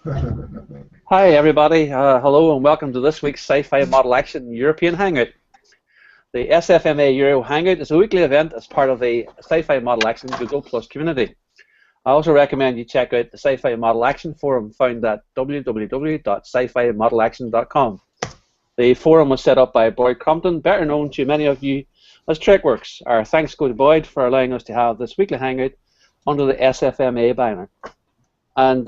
Hi everybody, hello and welcome to this week's Sci-Fi Model Action European Hangout. The SFMA Euro Hangout is a weekly event as part of the Sci-Fi Model Action Google Plus community. I also recommend you check out the Sci-Fi Model Action forum found at www.scifimodelaction.com. The forum was set up by Boyd Crompton, better known to many of you as TrekWorks. Our thanks go to Boyd for allowing us to have this weekly hangout under the SFMA banner. And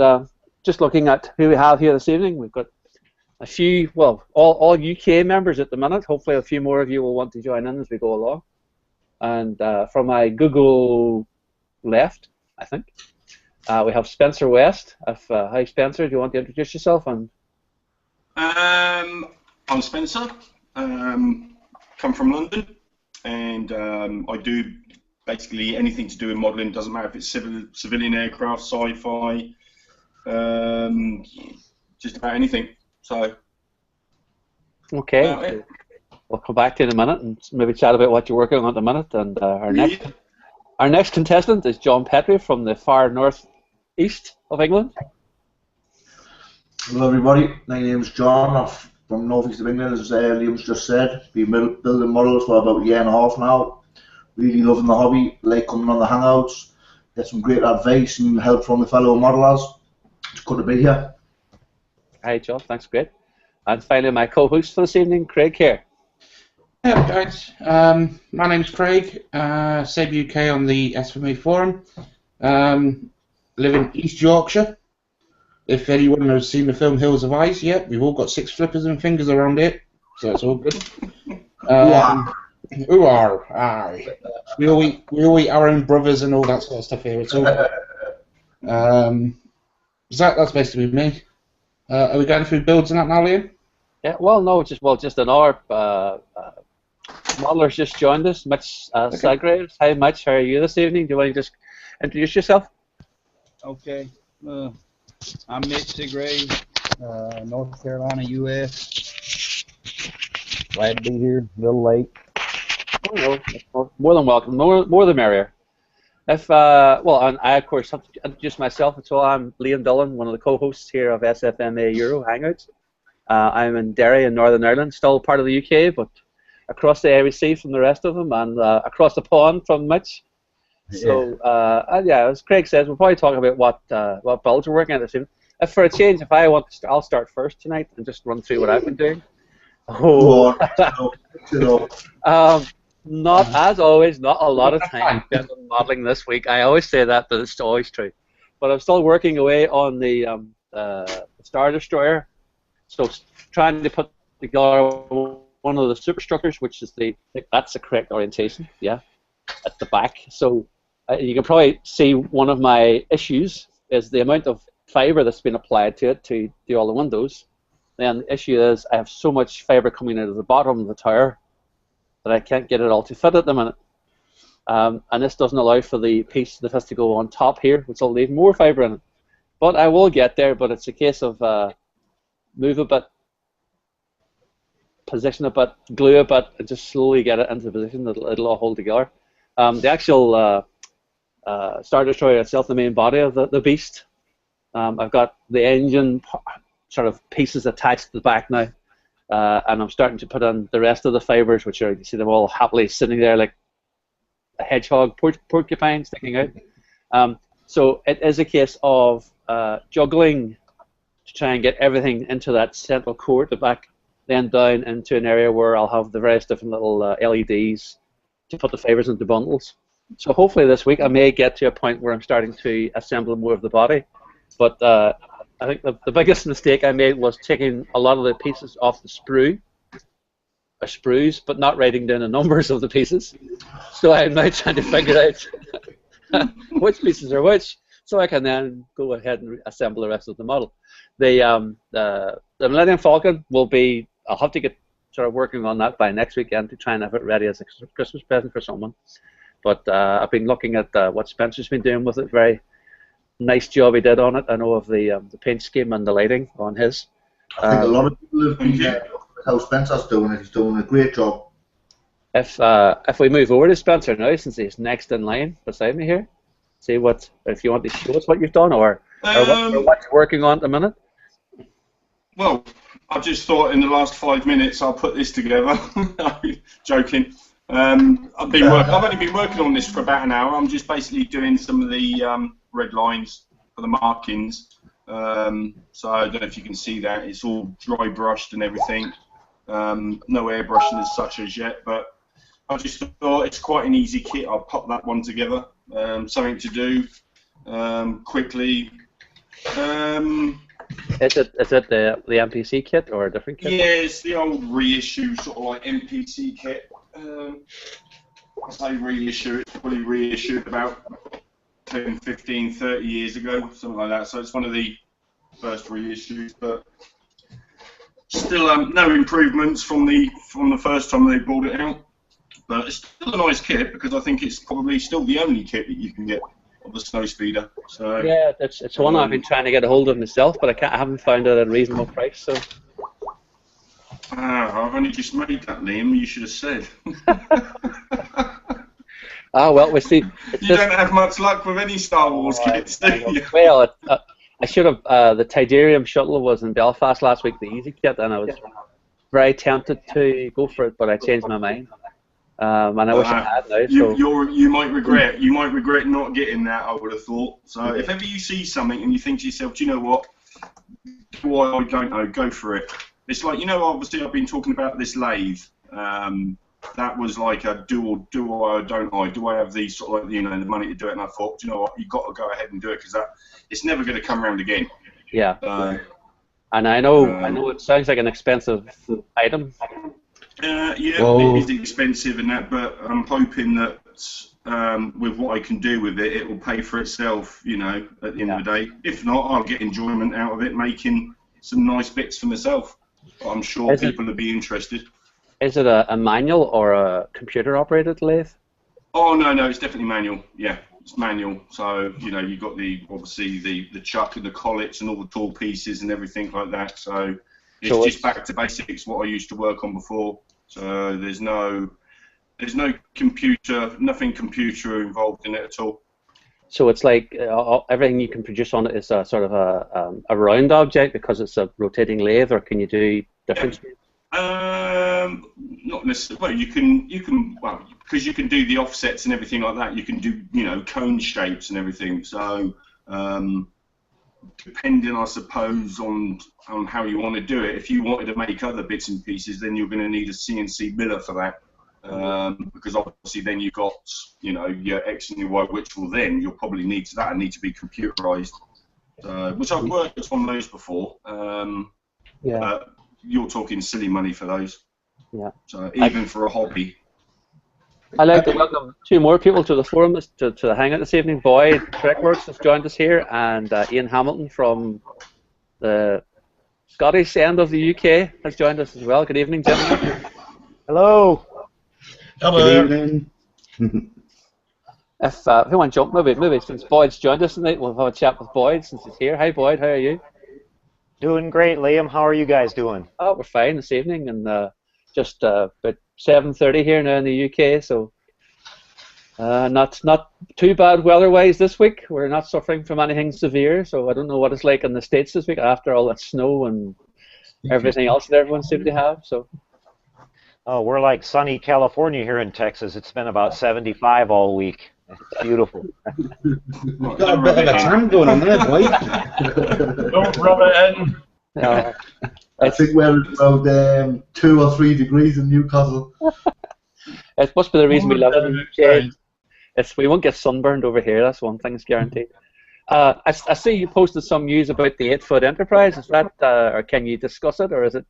just looking at who we have here this evening, we've got a few, well, all UK members at the minute. Hopefully a few more of you will want to join in as we go along. And from my Google left, I think, we have Spencer West. Hi Spencer, do you want to introduce yourself? I'm Spencer, come from London, and I do basically anything to do with modelling. Doesn't matter if it's civilian aircraft, sci-fi, just about anything. So, okay, we'll come back to you in a minute and maybe chat about what you're working on at the minute. And our next contestant is John Petrie from the far north-east of England. Hello everybody, my name's John. I'm from north-east of England, as Liam's just said. Been building models for about a year and a half now. Really loving the hobby, like coming on the Hangouts. Get some great advice and help from the fellow modelers. It's good to be here. Hi John, thanks, great. And finally my co-host for this evening, Craig here. Hello guys, my name's Craig, Save UK on the SFMA forum. Live in East Yorkshire. If anyone has seen the film Hills of Ice yet, we've all got 6 flippers and fingers around it, so it's all good. Who are? Aye. We all eat our own brothers and all that sort of stuff here. It's all good. That's basically me. Are we going through builds and that now, Liam? Yeah, well, no, just an hour. Modelers just joined us. Mitch Sagraves. Hi, Mitch. How are you this evening? Do you want to just introduce yourself? Okay. I'm Mitch Segrave, North Carolina, U.S. Glad to be here. A little late. Oh, no, more than welcome. More the merrier. And I of course have to introduce myself as well. I'm Liam Dillon, one of the co-hosts here of SFMA Euro Hangouts. I'm in Derry in Northern Ireland, still part of the UK, but across the Irish Sea from the rest of them, and across the pond from Mitch. So yeah, as Craig says, we'll probably talk about what builds we're working at this evening. If for a change, if I want to, I'll start first tonight and just run through what I've been doing. Oh. Not as always, not a lot of time spent on modelling this week. I always say that, but it's always true. But I'm still working away on the Star Destroyer. So trying to put together one of the superstructures, which is that's the correct orientation, yeah, at the back. So you can probably see one of my issues is the amount of fibre that's been applied to it to do all the windows. Then the issue is I have so much fibre coming out of the bottom of the tower that I can't get it all to fit at the minute. And this doesn't allow for the piece that has to go on top here, which will leave more fibre in it. But I will get there, but it's a case of move a bit, position a bit, glue a bit, and just slowly get it into position that it'll all hold together. The actual Star Destroyer itself, the main body of the beast, I've got the engine sort of pieces attached to the back now, and I'm starting to put in the rest of the fibres, which are, you see them all happily sitting there like a hedgehog porcupine sticking out. So it is a case of juggling to try and get everything into that central core at the back, then down into an area where I'll have the various different little LEDs to put the fibres into bundles. So hopefully this week I may get to a point where I'm starting to assemble more of the body. But I think the biggest mistake I made was taking a lot of the pieces off the sprues, but not writing down the numbers of the pieces. So I'm now trying to figure out which pieces are which, so I can then go ahead and assemble the rest of the model. The Millennium Falcon will be, I'll have to get sort of working on that by next weekend to try and have it ready as a Christmas present for someone. But I've been looking at what Spencer's been doing with it. Very nice job he did on it. I know of the paint scheme and the lighting on his. I think a lot of people have been looking at how Spencer's doing it. He's doing a great job. If we move over to Spencer now, since he's next in line beside me here, see if you want to show us what you've done or what you're working on at the minute. Well, I just thought in the last 5 minutes I'll put this together. Joking. I've only been working on this for about an hour. I'm just basically doing some of the red lines for the markings. So I don't know if you can see that. It's all dry brushed and everything. No airbrushing as such as yet, but I just thought it's quite an easy kit. I'll pop that one together. Something to do quickly. Is it the MPC kit or a different kit? Yeah, it's the old reissue sort of like MPC kit. I say reissue, it's probably reissued about 10, 15, 30 years ago, something like that. So it's one of the first reissues, but still no improvements from the first time they brought it out. But it's still a nice kit because I think it's probably still the only kit that you can get of the snowspeeder. So yeah, it's one I've been trying to get a hold of myself, but I haven't found it at a reasonable price. So. I've only just made that, Liam. You should have said. Well, we see. You don't have much luck with any Star Wars kits, do you? Well, I should have. The Tidarium shuttle was in Belfast last week, the easy kit, and I was very tempted to go for it, but I changed my mind. And I wish I had now. You might regret not getting that. I would have thought. So if ever you see something and you think to yourself, do you know what? Why I don't know, go for it. It's like, obviously I've been talking about this lathe. That was like a do I or don't I? Do I have the sort of the money to do it? And I thought, do you know what? You've got to go ahead and do it because it's never going to come around again. Yeah. And I know it sounds like an expensive item. Yeah, it is expensive and that, but I'm hoping that with what I can do with it, it will pay for itself. At the end of the day. If not, I'll get enjoyment out of it, making some nice bits for myself. I'm sure people will be interested. Is it a manual or a computer-operated lathe? Oh no, it's definitely manual. Yeah, it's manual. So you've got obviously the chuck and the collets and all the tool pieces and everything like that. So it's just back to basics. What I used to work on before. So there's no computer, nothing computer involved in it at all. So it's like everything you can produce on it is a sort of a round object because it's a rotating lathe, or can you do different? Not necessarily. Well, you can because you can do the offsets and everything like that. You can do cone shapes and everything. So depending, I suppose, on how you want to do it. If you wanted to make other bits and pieces, then you're going to need a CNC miller for that. Because obviously then you've got your X and your Y, which you'll probably need to be computerized, which I've worked on those before. But you're talking silly money for those. Yeah. So even for a hobby. I'd like to welcome two more people to the forum, to the Hangout this evening. Boyd Trekworks has joined us here, and Ian Hamilton from the Scottish end of the UK has joined us as well. Good evening, gentlemen. Hello. Hello. Good evening. If you want to jump, maybe since Boyd's joined us tonight, we'll have a chat with Boyd since he's here. Hi, Boyd. How are you? Doing great, Liam. How are you guys doing? Oh, we're fine this evening, and just about 7:30 here now in the UK, so not too bad weather-wise this week. We're not suffering from anything severe, so I don't know what it's like in the States this week after all that snow and everything else that everyone seemed to have. So. Oh, we're like sunny California here in Texas. It's been about 75 all week. It's beautiful. You've got a bit of a tan going on there, boy. Don't rub it in. No. I think we're about 2 or 3 degrees in Newcastle. It must be the reason we live in the UK. We won't get sunburned over here, that's one thing's guaranteed. I see you posted some news about the 8-foot Enterprise. Is that, or can you discuss it, or is it?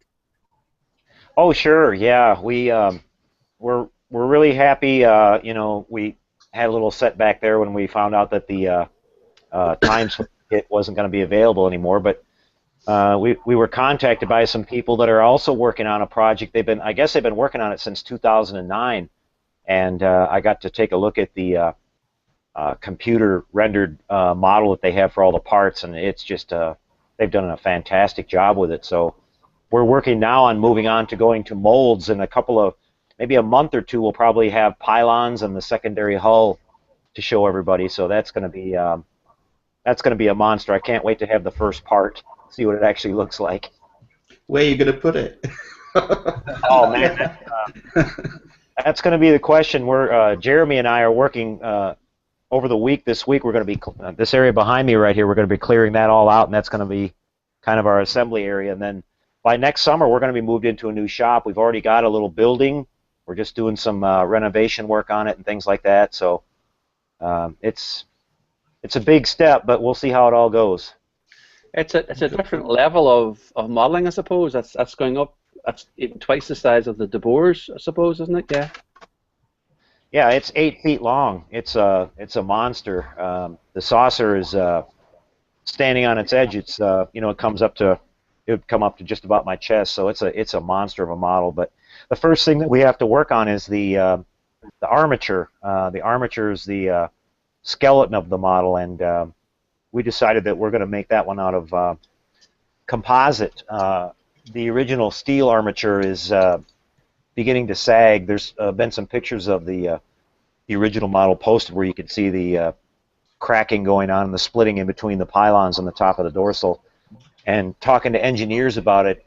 Oh, sure, yeah. We're really happy. We had a little setback there when we found out that the Times kit wasn't going to be available anymore, but we were contacted by some people that are also working on a project. I guess they've been working on it since 2009, and I got to take a look at the computer rendered model that they have for all the parts, and it's just they've done a fantastic job with it. So we're working now on moving on to going to molds. In maybe a month or two, we'll probably have pylons and the secondary hull to show everybody. So that's going to be a monster. I can't wait to have the first part, see what it actually looks like. where are you going to put it? Oh man, that's going to be the question. We're Jeremy and I are working over the week. This week we're going to be this area behind me right here. We're going to be clearing that all out, and that's going to be kind of our assembly area. And then by next summer we're going to be moved into a new shop. We've already got a little building. We're just doing some renovation work on it and things like that. So it's a big step, but we'll see how it all goes. It's a different level of modeling, I suppose. That's going up. That's even twice the size of the De Boers, I suppose, isn't it? Yeah. Yeah, it's 8 feet long. It's a monster. The saucer is standing on its edge. It's it would come up to just about my chest. So it's a monster of a model. But the first thing that we have to work on is the armature. The armature is the skeleton of the model, and we decided that we're going to make that one out of composite. The original steel armature is beginning to sag. There's been some pictures of the original model posted where you can see the cracking going on and the splitting in between the pylons on the top of the dorsal. And talking to engineers about it,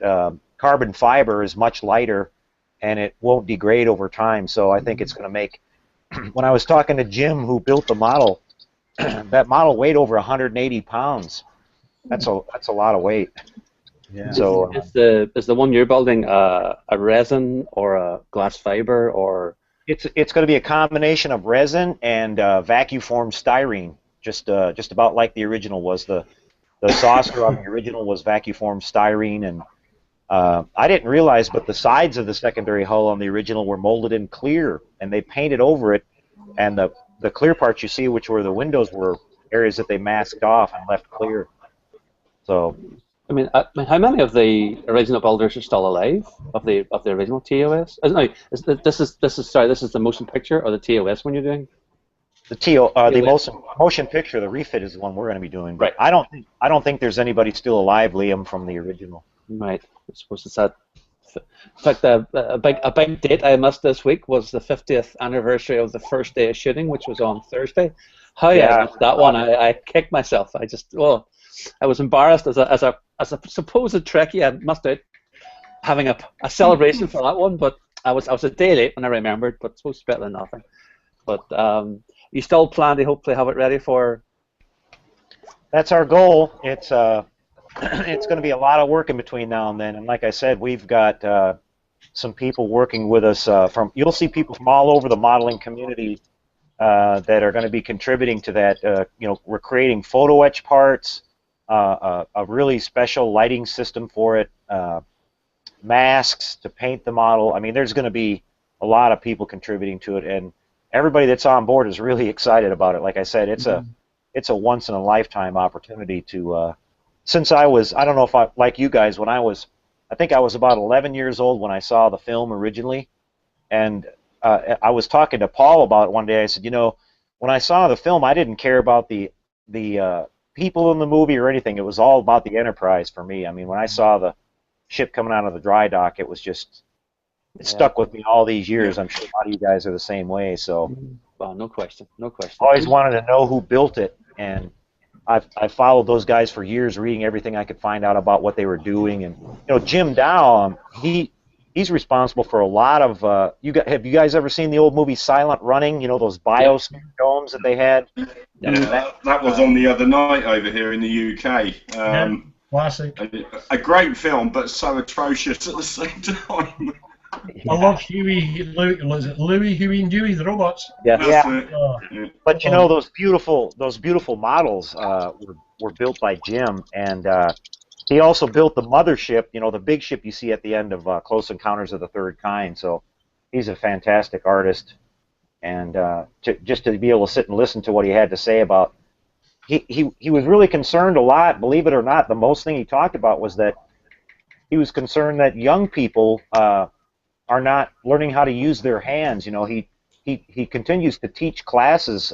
carbon fiber is much lighter and it won't degrade over time. So I think it's going to make, when I was talking to Jim who built the model, that model weighed over 180 pounds. That's a lot of weight. Yeah. So is the one you're building a resin or a glass fiber, or? It's going to be a combination of resin and vacuum formed styrene, just about like the original was. The saucer on the original was vacuum formed styrene, and I didn't realize, but the sides of the secondary hull on the original were molded in clear, and they painted over it, and the clear parts you see, which were the windows, were areas that they masked off and left clear. So. I mean, how many of the original builders are still alive of the original TOS? No, this is the motion picture or the TOS one you're doing? The motion picture, the refit is the one we're going to be doing. But right. I don't think there's anybody still alive, Liam, from the original. Right. I suppose it's that. In fact, a big date I missed this week was the 50th anniversary of the first day of shooting, which was on Thursday. How I missed that one? I kicked myself. I was embarrassed as a supposed Trekkie. I must out having a celebration for that one, but I was a day late when I remembered. But it's supposed to be better than nothing. But you still plan to hopefully have it ready for? That's our goal. It's going to be a lot of work in between now and then. And like I said, we've got some people working with us you'll see people from all over the modeling community that are going to be contributing to that. We're creating photo etch parts. A really special lighting system for it, masks to paint the model. I mean, there's going to be a lot of people contributing to it, and everybody that's on board is really excited about it. Like I said, it's a once in a lifetime opportunity to. Since I don't know if I like you guys, I think I was about 11 years old when I saw the film originally, and I was talking to Paul about it one day. I said, when I saw the film, I didn't care about the people in the movie or anything. It was all about the Enterprise for me. I mean, when I saw the ship coming out of the dry dock, it stuck with me all these years. I'm sure a lot of you guys are the same way. So, well, no question. Always wanted to know who built it, and I followed those guys for years, reading everything I could find out about what they were doing. And Jim Dow, he's responsible for a lot of. Have you guys ever seen the old movie Silent Running? Those biosphere domes that they had. Yeah, that was on the other night over here in the UK. Classic. A great film, but so atrocious at the same time. I love Huey, Huey and Dewey, the robots. Yeah. But those beautiful models were built by Jim, and he also built the mothership. The big ship you see at the end of Close Encounters of the Third Kind. So he's a fantastic artist. And just to be able to sit and listen to what he had to say about, he was really concerned a lot. Believe it or not, the most thing he talked about was that he was concerned that young people are not learning how to use their hands. He continues to teach classes.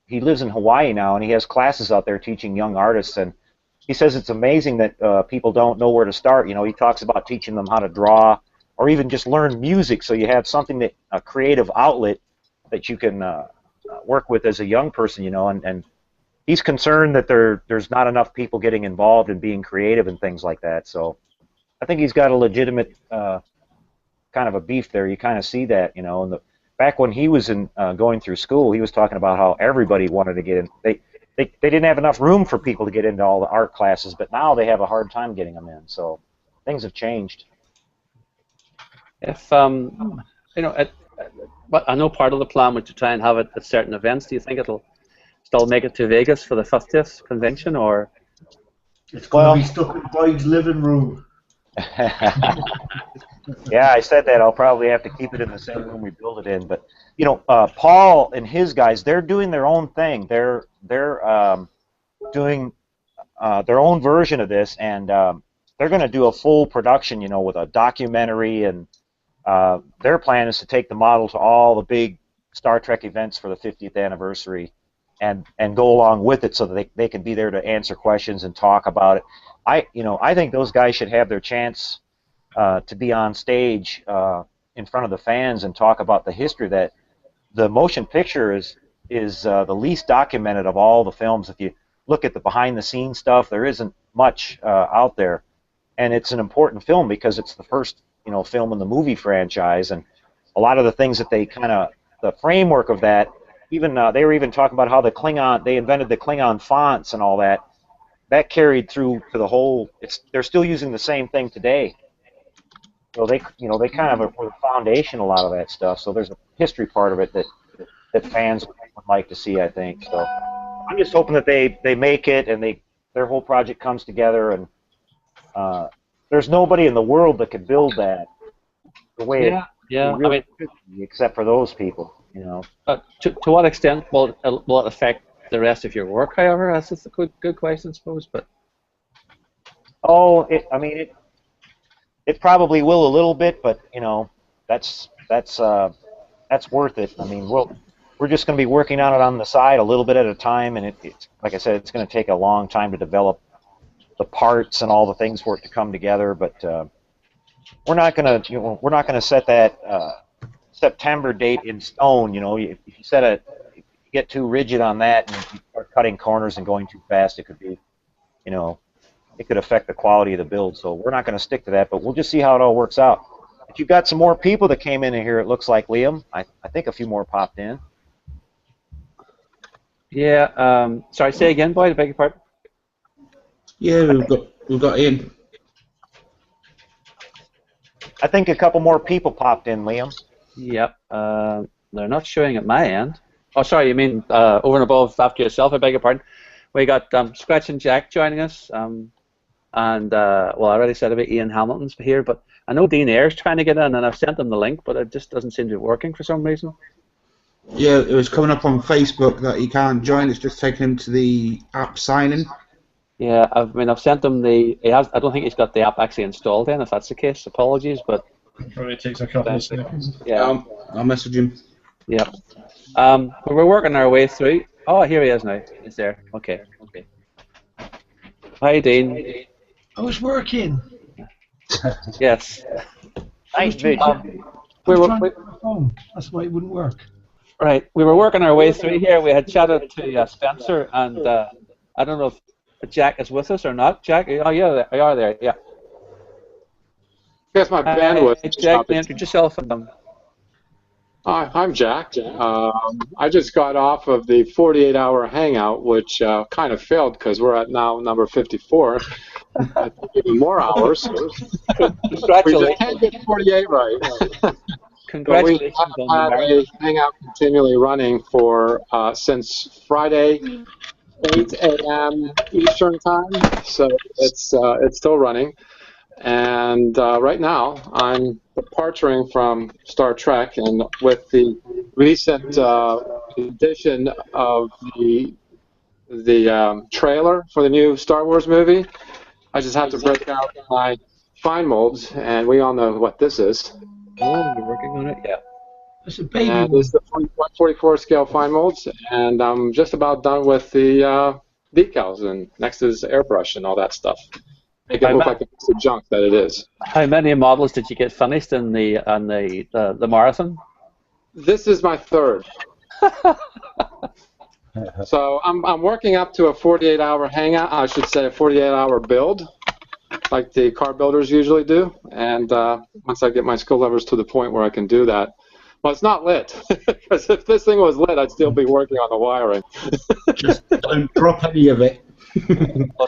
He lives in Hawaii now, and he has classes out there teaching young artists. And he says it's amazing that people don't know where to start. He talks about teaching them how to draw, or even just learn music, so you have something a creative outlet that you can work with as a young person, and he's concerned that there's not enough people getting involved and being creative and things like that. So I think he's got a legitimate kind of a beef there. You kind of see that, you know. And back when he was going through school, he was talking about how everybody wanted to get in. They didn't have enough room for people to get into all the art classes, but now they have a hard time getting them in. So things have changed. If you know, but I know part of the plan was to try and have it at certain events. Do you think it'll still make it to Vegas for the 50th convention, or? It's going to be stuck in Boyd's living room. Yeah, I said that. I'll probably have to keep it in the same room we build it in. But you know, Paul and his guys, they're doing their own thing. They're doing their own version of this, and they're going to do a full production, you know, with a documentary. And their plan is to take the model to all the big Star Trek events for the 50th anniversary, and go along with it so that they can be there to answer questions and talk about it. I think those guys should have their chance to be on stage in front of the fans and talk about the history. That the motion picture is the least documented of all the films. If you look at the behind-the-scenes stuff, there isn't much out there, and it's an important film because it's the first, you know, film in the movie franchise, and a lot of the things that they the framework of that, even they were even talking about how they invented the Klingon fonts and all that. That carried through to the whole. They're still using the same thing today. So they kind of were the foundation, a lot of that stuff. So there's a history part of it that fans would like to see, I think. So I'm just hoping that they make it and their whole project comes together, and there's nobody in the world that could build that the way it really could be, except for those people, you know. To what extent will it affect the rest of your work, however? That's just a good question, I suppose. But it probably will a little bit, but you know, that's worth it. I mean, we're just going to be working on it on the side a little bit at a time, and it's like I said, it's going to take a long time to develop the parts and all the things for it to come together. But we're not going to set that September date in stone. You know, if you get too rigid on that and you start cutting corners and going too fast, it could be, you know, it could affect the quality of the build. So we're not going to stick to that, but we'll just see how it all works out. But you've got some more people that came in here, it looks like, Liam. I think a few more popped in. Yeah. Sorry, say again, Boyd. I beg your pardon. Yeah, we've got Ian. I think a couple more people popped in, Liam. Yep. They're not showing at my end. Oh, sorry, you mean over and above after yourself, I beg your pardon. We got Scratch and Jack joining us, and I already said about Ian Hamilton's here, but I know Dean Ayre's trying to get in, and I've sent him the link, but it just doesn't seem to be working for some reason. Yeah, it was coming up on Facebook that he can't join. It's just taking him to the app sign-in. Yeah, I've sent him I don't think he's got the app actually installed in. If that's the case, apologies, but it probably takes a couple of seconds. Yeah, I'll message him. Yeah. But we're working our way through. Oh, here he is now. He's there. Okay. Hi, Dean. I was working. Yes. Nice vision. We were trying to get my phone. That's why it wouldn't work. Right. We were working our way through here. We had chatted to Spencer, and I don't know if Jack is with us or not. Jack? Oh, yeah, you are there. Yeah. Yes, my bandwidth. Jack, introduce yourself. Hi, I'm Jack. I just got off of the 48-hour Hangout, which kind of failed because we're at now number 54. I think even more hours. Congratulations. We can't get 48 right. Congratulations We've had a Hangout continually running for since Friday, 8 a.m. Eastern time. So it's still running. And right now, I'm departing from Star Trek, and with the recent edition of the trailer for the new Star Wars movie, I just have to break out my fine molds, and we all know what this is. Oh, you're working on it? Yeah. It's a baby. And this is the 144 scale fine molds, and I'm just about done with the decals, and next is airbrush and all that stuff. Make it look like it's the junk that it is. How many models did you get finished in the marathon? This is my third. So I'm working up to a 48-hour hangout. I should say a 48-hour build, like the car builders usually do. And once I get my skill levels to the point where I can do that, well, it's not lit, because if this thing was lit, I'd still be working on the wiring. Just don't drop any of it. Well,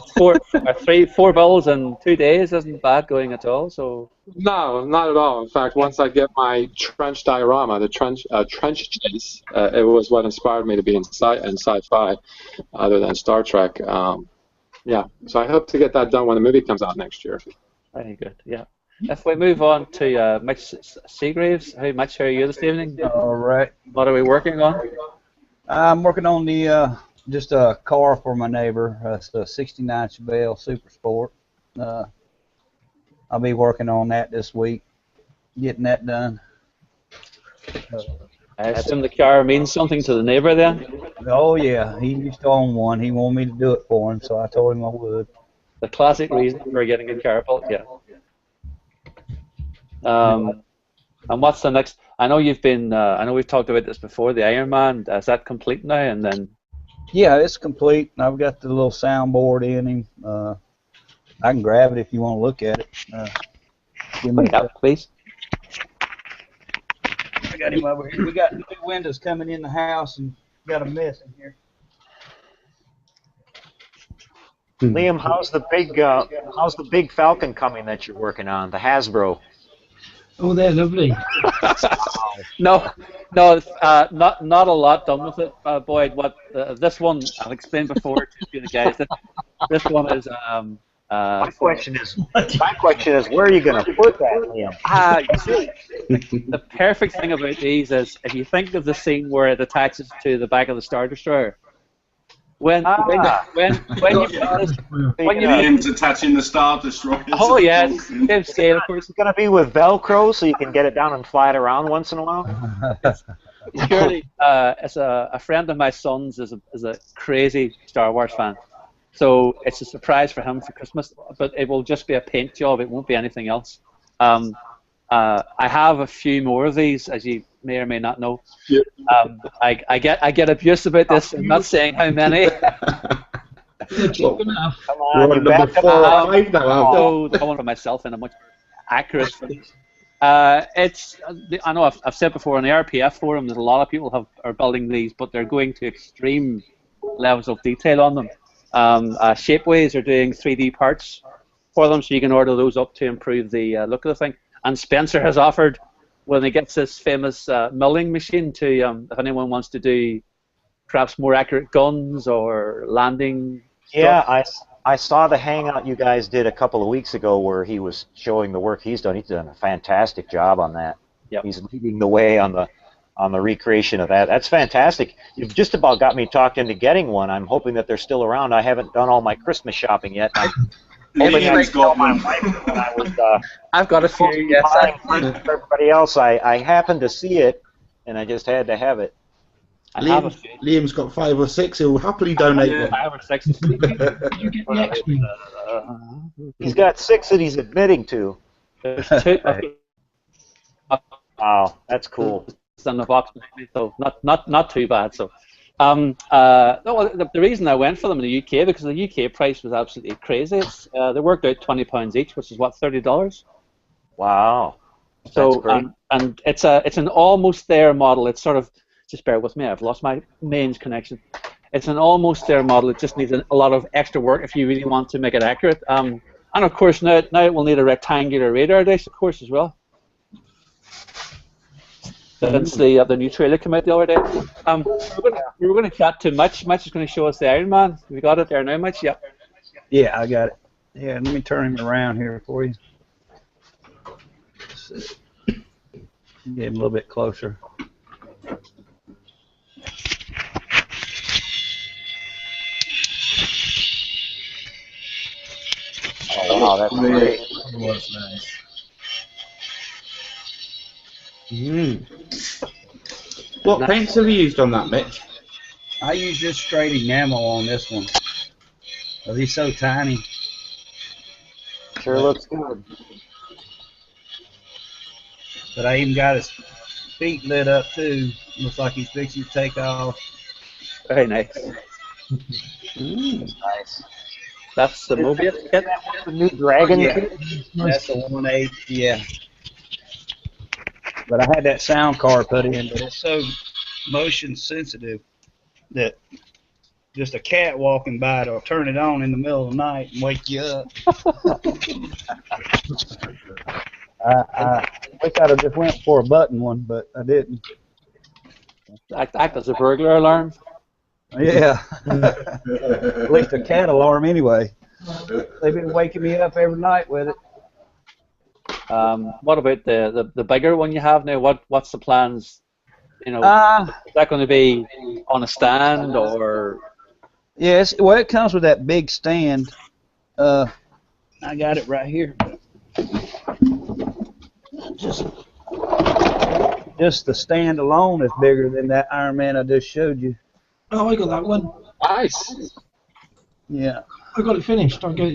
four builds in 2 days isn't bad going at all. So No, not at all. In fact, once I get my trench diorama, the trench chase, it was what inspired me to be in sci-fi, other than Star Trek. Yeah, so I hope to get that done when the movie comes out next year. very good. Yeah. If we move on to Mitch Seagraves, hey Mitch, how are you this evening? All right. What are we working on? I'm working on the just a car for my neighbor. It's a '69 Chevelle Super Sport. I'll be working on that this week, getting that done. I assume the car means something to the neighbor then? Oh yeah, he used to own one. He wanted me to do it for him, so I told him I would. The classic reason for getting a car built, yeah. And what's the next? I know you've been. I know we've talked about this before. The Ironman, is that complete now? And then. Yeah, it's complete. I've got the little soundboard in him. I can grab it if you want to look at it. Give me that, please. I got him over here. We got new windows coming in the house and got a mess in here. Liam, how's the big Falcon coming that you're working on? The Hasbro. Oh, they're lovely. No, not a lot done with it, Boyd. What this one I've explained before to the guys. This one is. My question is, where are you going to put that, Liam? You see, the perfect thing about these is if you think of the scene where it attaches to the back of the Star Destroyer. When you Liam's attaching the Star Destroyer. Oh yeah, same scale, of course. It's going to be with Velcro, so you can get it down and fly it around once in a while. Purely, as a friend of my son's is a crazy Star Wars fan, so it's a surprise for him for Christmas. But it will just be a paint job; it won't be anything else. I have a few more of these, as you may or may not know. I get abuse about this. I'm not saying how many. Cheap enough. Come on, We're on number 4 or 5 now. So I want myself in a much accurate. It's. I know I've said before on the RPF forum that a lot of people are building these, but they're going to extreme levels of detail on them. Shapeways are doing 3D parts for them, so you can order those up to improve the look of the thing. And Spencer has offered, when he gets this famous milling machine, to if anyone wants to do perhaps more accurate guns or landing. Yeah, I saw the Hangout you guys did a couple of weeks ago where he was showing the work he's done. He's done a fantastic job on that. Yep. He's leading the way on the recreation of that. That's fantastic. You've just about got me talked into getting one. I'm hoping that they're still around. I haven't done all my Christmas shopping yet. Liam's got one. I've got a few. Yes. Everybody else, I happened to see it, and I just had to have it. Liam's got 5 or 6. He'll happily donate one. 5 or 6. You get the X-Wing. He's got 6 that he's admitting to. There's 2. Wow, that's cool. It's in the box, so not too bad. So, the reason I went for them in the UK because the UK price was absolutely crazy. They worked out £20 each, which is what, $30. Wow. So and it's an almost there model. It's sort of, just bear with me, I've lost my mains connection. It's an almost there model. It just needs a lot of extra work if you really want to make it accurate. And of course now it will need a rectangular radar dish, of course, as well. Since the new trailer came out the other day. We were going to chat to Mitch. Mitch is going to show us the Iron Man. We got it there now, Mitch? Yep. Yeah, I got it. Yeah, let me turn him around here for you. Get him a little bit closer. Oh, wow, that's great. Oh, that's nice. What paints have you used on that, Mitch? I use just straight enamel on this one. But he's so tiny. Sure looks good. But I even got his feet lit up too. Looks like he's fixing to take off. Very nice. Nice. That's the Mobius kit. The new Dragon Yeah, kit? that's the 1/8. Yeah. But I had that sound card put in, but it's so motion sensitive that just a cat walking by it'll turn it on in the middle of the night and wake you up. I wish I'd have just went for a button one, but I didn't. Act as a burglar alarm. Yeah. At least a cat alarm anyway. They've been waking me up every night with it. What about the bigger one you have now? What's the plans? You know, is that going to be on a stand or? Yes, well, it comes with that big stand. I got it right here. Just the stand alone is bigger than that Iron Man I just showed you. Oh, I got that one. Nice. Yeah. I got it finished. I got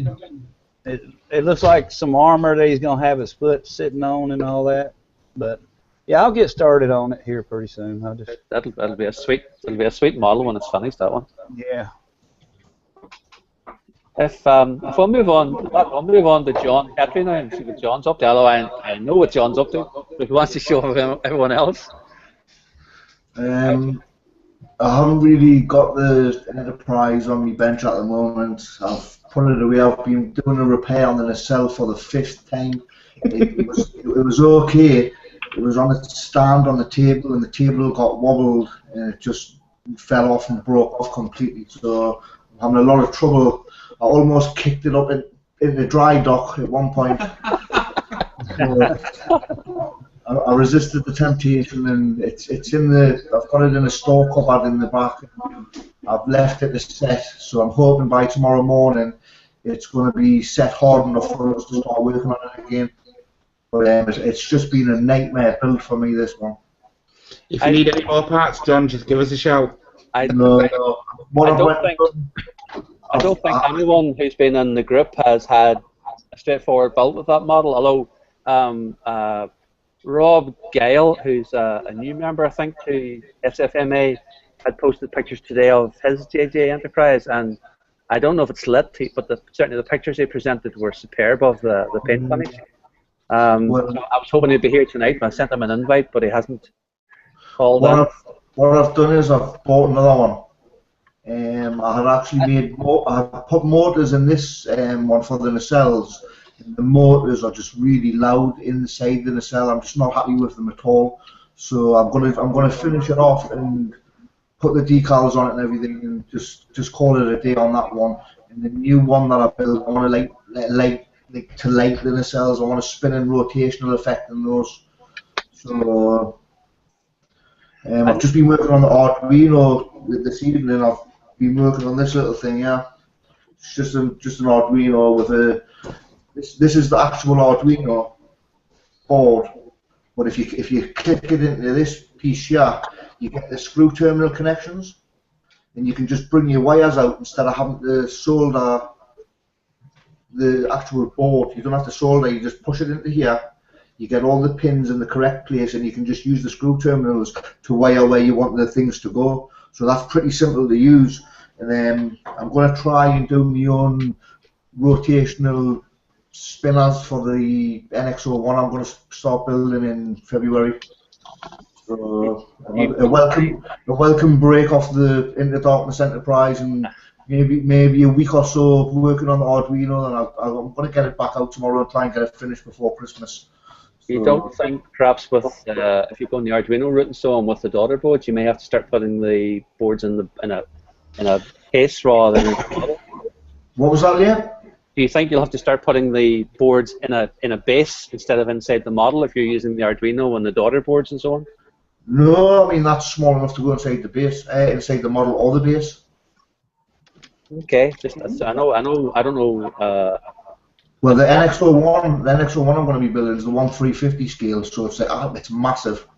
it. It looks like some armor that he's gonna have his foot sitting on and all that. But yeah, I'll get started on it here pretty soon. That'll be a sweet model when it's finished. That one. Yeah. If we'll move on, I'll move on to John Petrie now and see what John's up to. Although I know what John's up to, but he wants to show everyone else. I haven't really got the Enterprise on my bench at the moment. I've put it away. I've been doing a repair on the nacelle for the 5th time. It was okay. It was on a stand on the table, and the table got wobbled, and it just fell off and broke off completely. So I'm having a lot of trouble. I almost kicked it up in the dry dock at one point. I resisted the temptation, and it's in I've got it in a store cupboard in the back. I've left it to set, so I'm hoping by tomorrow morning it's going to be set hard enough for us to start working on it again. But it's just been a nightmare build for me, this one. If you need any more parts, John, just give us a shout. I don't think anyone who's been in the group has had a straightforward build with that model, although Rob Gale, who's a new member, I think, to SFMA, had posted pictures today of his JJ Enterprise, and I don't know if it's lit, but certainly the pictures he presented were superb of the paint finish. So I was hoping he'd be here tonight, but I sent him an invite, but he hasn't called in. What I've done is I've bought another one. I had actually I had put motors in this one for the nacelles. The motors are just really loud inside the nacelle. I'm just not happy with them at all. So I'm gonna finish it off and put the decals on it and everything, and just call it a day on that one. And the new one that I built, I want to light the nacelles. I want a spinning rotational effect in those. So I've just been working on the Arduino this evening. I've been working on this little thing. Yeah, it's just an Arduino with a. This is the actual Arduino board, but if you click it into this piece here, you get the screw terminal connections, and you can just bring your wires out instead of having to solder the actual board. You don't have to solder, you just push it into here, you get all the pins in the correct place, and you can just use the screw terminals to wire where you want the things to go. So that's pretty simple to use. And then I'm going to try and do my own rotational spinners for the NX01. I'm going to start building in February. So a welcome break off the Into Darkness Enterprise, and maybe a week or so working on the Arduino, and I'm going to get it back out tomorrow and try and get it finished before Christmas. You don't think perhaps with if you go on the Arduino route and so on with the daughter boards, you may have to start putting the boards in a case rather than a model? What was that, Liam? Do you think you'll have to start putting the boards in a base instead of inside the model if you're using the Arduino and the daughter boards and so on? No, I mean that's small enough to go inside the base, inside the model or the base. Okay, I don't know. Well, the NX01 I'm going to be building is the 1/350 scale, so it's massive.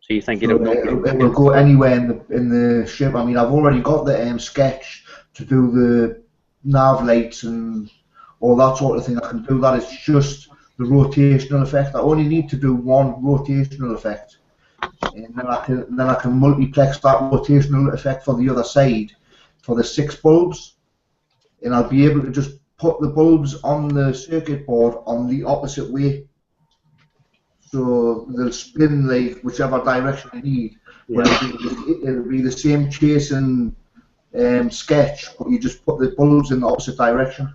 So you think you don't know? It will go anywhere in the ship. I mean, I've already got the sketch to do the nav lights and all that sort of thing. I can do that. It's just the rotational effect. I only need to do one rotational effect. and then I can multiplex that rotational effect for the other side for the 6 bulbs, and I'll be able to just put the bulbs on the circuit board on the opposite way, so they'll spin like whichever direction you need. Yeah. But it'll be the same chasing sketch, but you just put the bulbs in the opposite direction.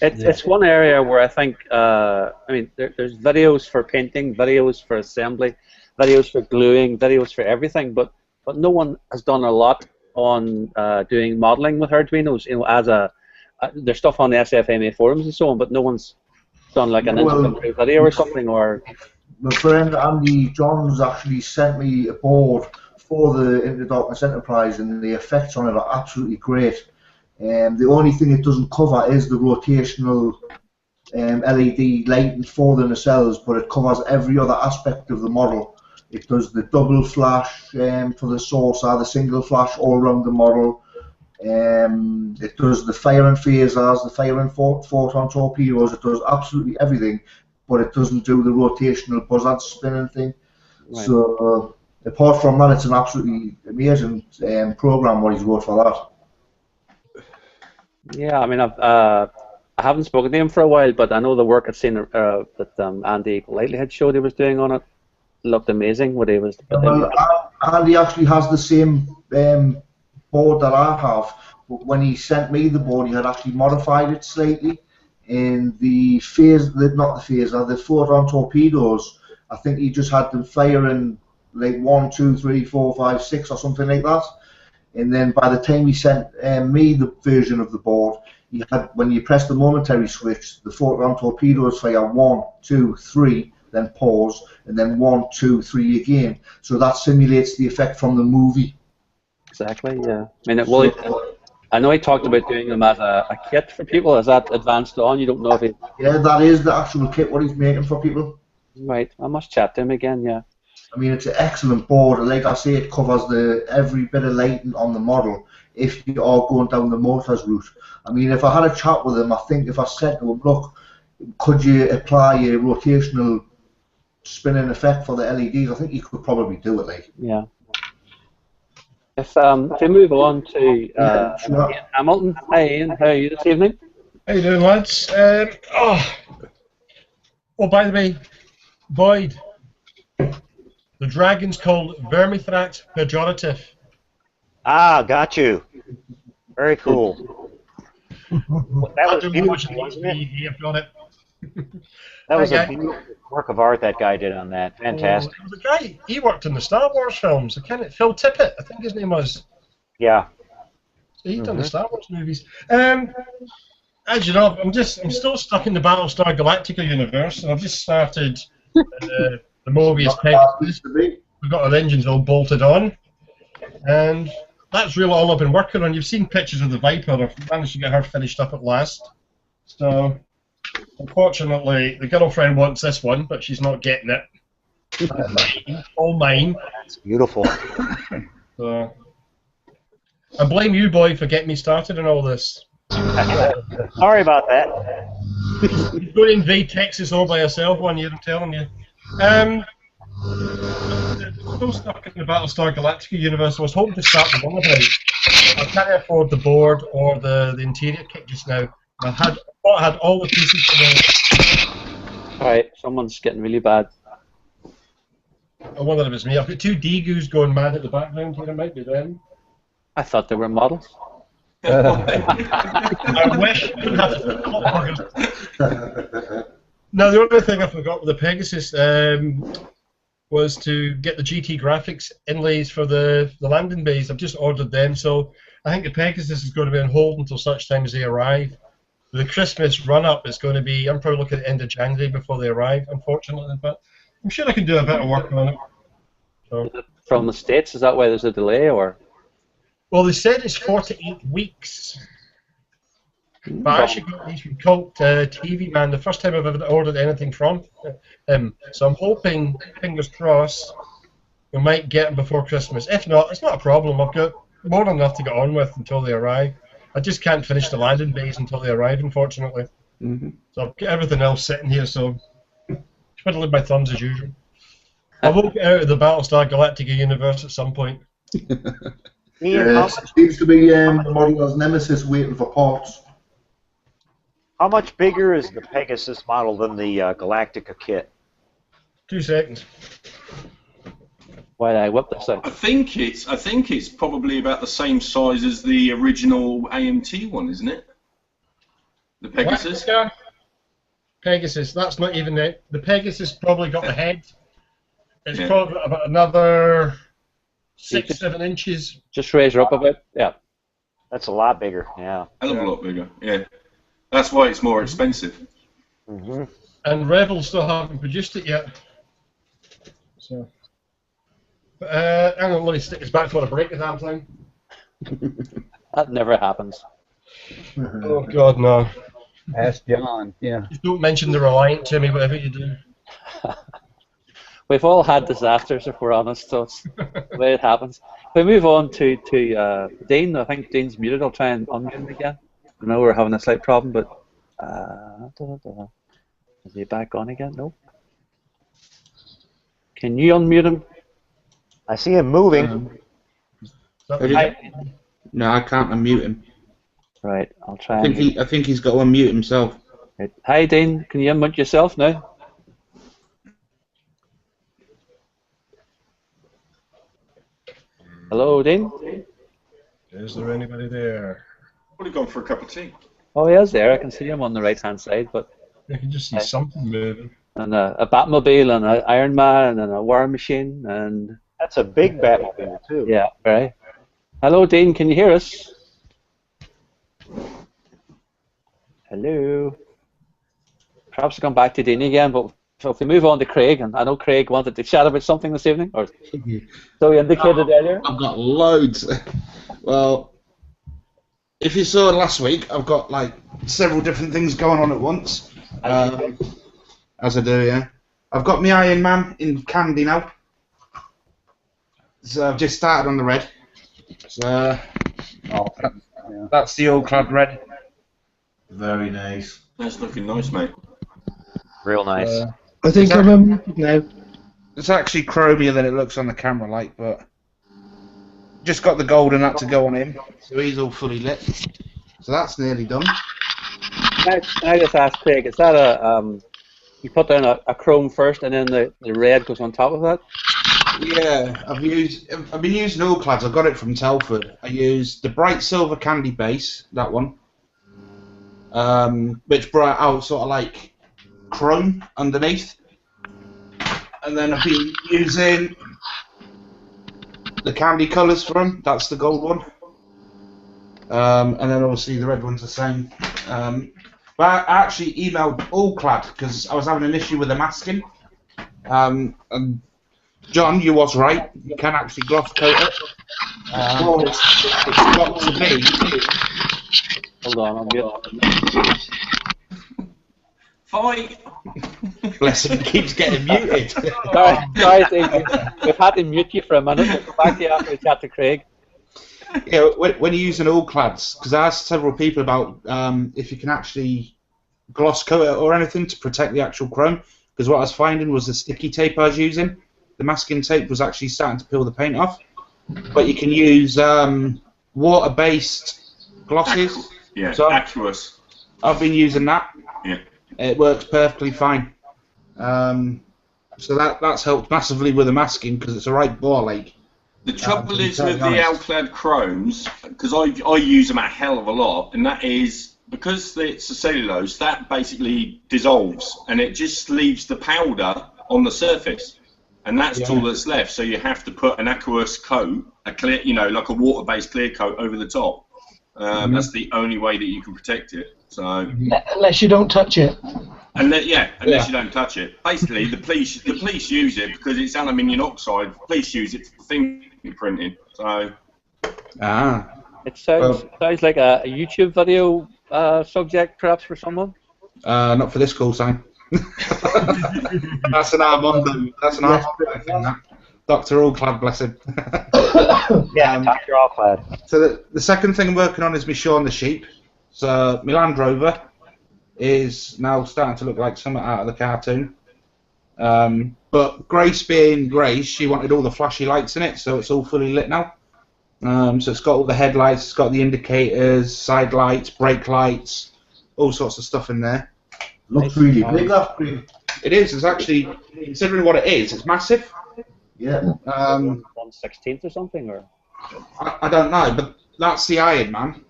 It's one area where I think, I mean, there's videos for painting, videos for assembly, videos for gluing, videos for everything, but no one has done a lot on doing modeling with Arduinos. You know, as there's stuff on the SFMA forums and so on, but no one's done like an introductory video or something. Or my friend Andy Johns actually sent me a board for the Into Darkness Enterprise, and the effects on it are absolutely great. The only thing it doesn't cover is the rotational LED lighting for the nacelles, but it covers every other aspect of the model. It does the double flash for the saucer, the single flash all around the model. It does the fire and phasers, the fire and photon torpedoes. It does absolutely everything, but it doesn't do the rotational buzzard spinning thing. Right. So apart from that, it's an absolutely amazing program what he's wrote for that. Yeah, I mean, I haven't spoken to him for a while, but I know the work I'd seen that Andy Lightly had showed he was doing on it looked amazing. What he was. Well, Andy actually has the same board that I have, but when he sent me the board, he had actually modified it slightly. In the the photon torpedoes, I think he just had them firing like 1, 2, 3, 4, 5, 6 or something like that. And then by the time he sent me the version of the board, he had, when you press the momentary switch, the photon torpedoes fire 1, 2, 3, then pause, and then 1, 2, 3 again. So that simulates the effect from the movie. Exactly, yeah. I mean, I know he talked about doing them as a kit for people. Is that advanced on? You don't know if he... Yeah, that is the actual kit, what he's making for people. Right, I must chat to him again, yeah. I mean, it's an excellent board. Like I say, it covers every bit of lighting on the model if you are going down the motors route. I mean, if I had a chat with him, I think if I said to him, look, could you apply a rotational spinning effect for the LEDs, I think he could probably do it, like. Yeah. If we move on to sure. Ian Hamilton. Hi Ian, how are you this evening? How you doing, lads? Oh, by the way, Boyd, the dragon's called Vermithrax pejorative. Ah, got you. Very cool. That was beautiful, wasn't it? I've got it. That was a beautiful work of art that guy did on that. Fantastic. Oh, the guy, he worked in the Star Wars films. Phil Tippett, I think his name was. Yeah. So he's done the Star Wars movies. As you know, I'm still stuck in the Battlestar Galactica universe, and I've just started the Mobius Pegasus. We've got our engines all bolted on, and that's really all I've been working on. You've seen pictures of the Viper. I've managed to get her finished up at last. So, unfortunately, the girlfriend wants this one, but she's not getting it. All mine. It's beautiful. So, I blame you, boy, for getting me started on all this. Sorry about that. You're going to invade Texas all by yourself one year, I'm telling you. Still stuck in the Battlestar Galactica universe. I was hoping to start the one about. I can't afford the board or the interior kit just now. I had all the pieces for the... Alright, someone's getting really bad. I wonder if it's me. I've got 2 Degus going mad at the background here. It might be them. I thought they were models. I wish. Now, the other thing I forgot with the Pegasus was to get the GT graphics inlays for the landing bays. I've just ordered them, so I think the Pegasus is going to be on hold until such time as they arrive. The Christmas run-up is going to be, I'm probably looking at the end of January before they arrive, unfortunately, but I'm sure I can do a bit of work on it. So. From the States, is that why there's a delay, or? Well, they said it's 4 to 8 weeks. But I actually got these from Cult TV Man, the first time I've ever ordered anything from him. So I'm hoping, fingers crossed, we might get them before Christmas. If not, it's not a problem. I've got more than enough to get on with until they arrive. I just can't finish the landing bays until they arrive, unfortunately. So I've got everything else sitting here, so twiddling my thumbs as usual. I will get out of the Battlestar Galactica universe at some point. Yeah, it seems to be the model as Nemesis waiting for parts. How much bigger is the Pegasus model than the Galactica kit? 2 seconds. Why I whip this out? I think it's probably about the same size as the original AMT one, isn't it? The Pegasus. Pegasus. That's not even it. The Pegasus probably got the head. It's probably about another 6-7 inches. Just raise her up a bit. Yeah. That's a lot bigger. Yeah. A lot bigger. Yeah. That's why it's more expensive. Mm-hmm. And Rebel still haven't produced it yet. So. But, I'm going to let me stick this back for a break the damn thing. That never happens. Oh, God, no. Ask John, yeah. Just don't mention the Reliant to me, whatever you do. We've all had disasters, if we're honest, so it's the way it happens. If we move on to Dean, I think Dean's muted. I'll try and unmute him again. I know we're having a slight problem, but... Is he back on again? No. Can you unmute him? I see him moving. No, I can't unmute him. Right, I'll try. I think he's got to unmute himself. Right. Hi, Dean. Can you unmute yourself now? Hello, Dean. Is there anybody there? Probably gone for a cup of tea. Oh, he is there. I can see him on the right-hand side, but I can just see something moving. And a Batmobile and an Iron Man and a War Machine and. That's a big Batmobile too. Yeah, right. Hello, Dean. Can you hear us? Hello. Perhaps come back to Dean again, but so if we move on to Craig, and I know Craig wanted to chat about something this evening, or so he indicated earlier. I've got loads. Well, if you saw last week, I've got like several different things going on at once. As I do, yeah. I've got my Iron Man in candy now. So I've just started on the red. So that's the old clad red. Very nice. That's looking nice, mate. Real nice. I think I'm now. It's actually chromier than it looks on the camera, like, but just got the gold and that to go on him, so he's all fully lit. So that's nearly done. Can I just ask Craig, is that you put down a chrome first and then the red goes on top of that? Yeah, I've been using all clads. I got it from Telford. I used the bright silver candy base, that one, which brought out sort of like chrome underneath, and then I've been using the candy colours for them. That's the gold one, and then obviously the red one's the same. But I actually emailed all clad because I was having an issue with the masking, and John, you was right. You can actually gloss coat it. It's got to be. Hold on, I'm good. Fight! Bless him, keeps getting muted. Sorry, Dave, we've had to mute you for a minute. We'll come back to you after we chat to Craig. Yeah, when you're using all clads, because I asked several people about if you can actually gloss coat it or anything to protect the actual chrome, because what I was finding was the sticky tape I was using. The masking tape was actually starting to peel the paint off, but you can use water-based glosses. Yeah, so aqueous. I've been using that. Yeah. It works perfectly fine. So that's helped massively with the masking because it's a right ball ache. The trouble is with the Alclad chromes, because I use them a hell of a lot, and that is because it's a cellulose, that basically dissolves and it just leaves the powder on the surface. And that's all that's left. So you have to put an aqueous coat, a clear, like a water-based clear coat over the top. That's the only way that you can protect it. So unless you don't touch it. Unless you don't touch it. Basically, the police use it because it's aluminium oxide. The police use it for fingerprinting. So. It sounds like a YouTube video subject, perhaps for someone. Not for this call sign. That's an Armando. That's an Armando. Dr. Allclad, bless him. Yeah, Dr. Allclad. So the second thing I'm working on is my Shaun the Sheep. So my Land Rover is now starting to look like something out of the cartoon. But But Grace being Grace, she wanted all the flashy lights in it, so it's all fully lit now. So it's got all the headlights, it's got the indicators, side lights, brake lights, all sorts of stuff in there. Looks really big, that screen. It is. It's actually, considering what it is, it's massive. Yeah. 1/16 or something, or I don't know, but that's the Iron Man.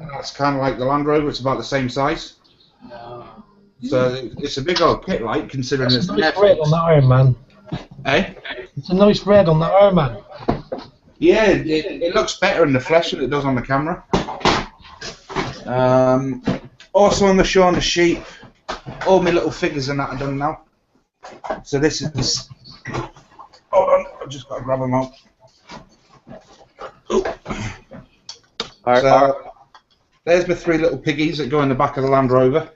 That's kind of like the Land Rover. It's about the same size. So it's a big old kit light, considering It's it's a nice red on the Iron Man. Eh? It's a nice red on the Iron Man. Yeah, it looks better in the flesh than it does on the camera. Also on the show on the sheet, all my little figures and that are done now. So this is. Hold on, I've just got to grab them out. So, there's my 3 little piggies that go in the back of the Land Rover.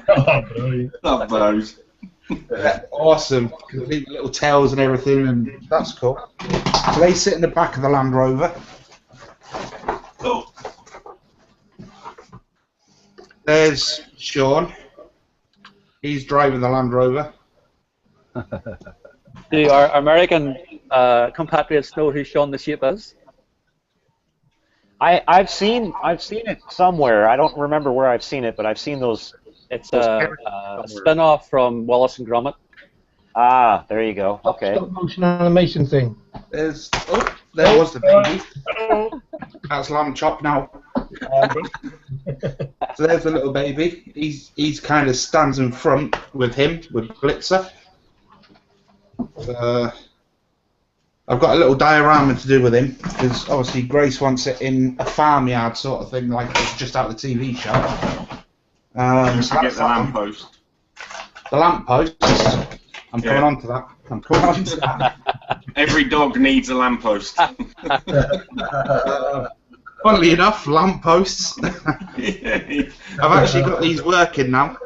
Oh, brilliant. Love those. Awesome. Complete little tails and everything, and that's cool. So they sit in the back of the Land Rover. Oh. There's Sean. He's driving the Land Rover. do our American compatriots know who Sean the Sheep is? I've seen it somewhere. I don't remember where I've seen it, but I've seen those. It's a spin-off from Wallace and Gromit. Ah, there you go. Okay. Stop motion animation thing. There was the baby. That's lamb chop now. So there's the little baby. He's kind of stands in front with him, with Blitzer. I've got a little diorama to do with him, because obviously Grace wants it in a farmyard sort of thing, like it's just out of the TV show. So get the lamppost. The lamppost. I'm coming on to that. I'm coming on to that. Every dog needs a lamppost. Funnily enough, lampposts. I've actually got these working now.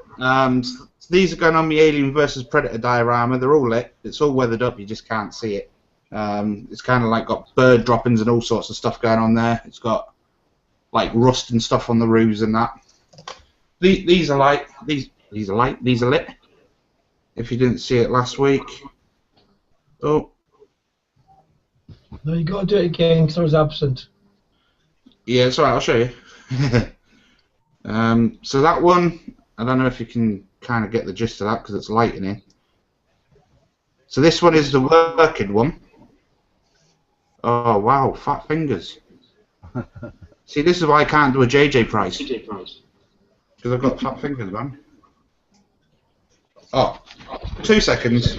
These are going on my Alien vs Predator diorama. They're all lit. It's all weathered up. You just can't see it. It's kind of like got bird droppings and all sorts of stuff going on there. It's got like rust and stuff on the roofs and that. These are light. These are light. These are lit. If you didn't see it last week. Oh. No, you got to do it again because I was absent. Yeah, it's alright. I'll show you. So that one, I don't know if you can kind of get the gist of that because it's light in here. So this one is the working one. Oh wow, fat fingers. See, this is why I can't do a JJ price. Because I've got fat fingers, man. Oh, 2 seconds.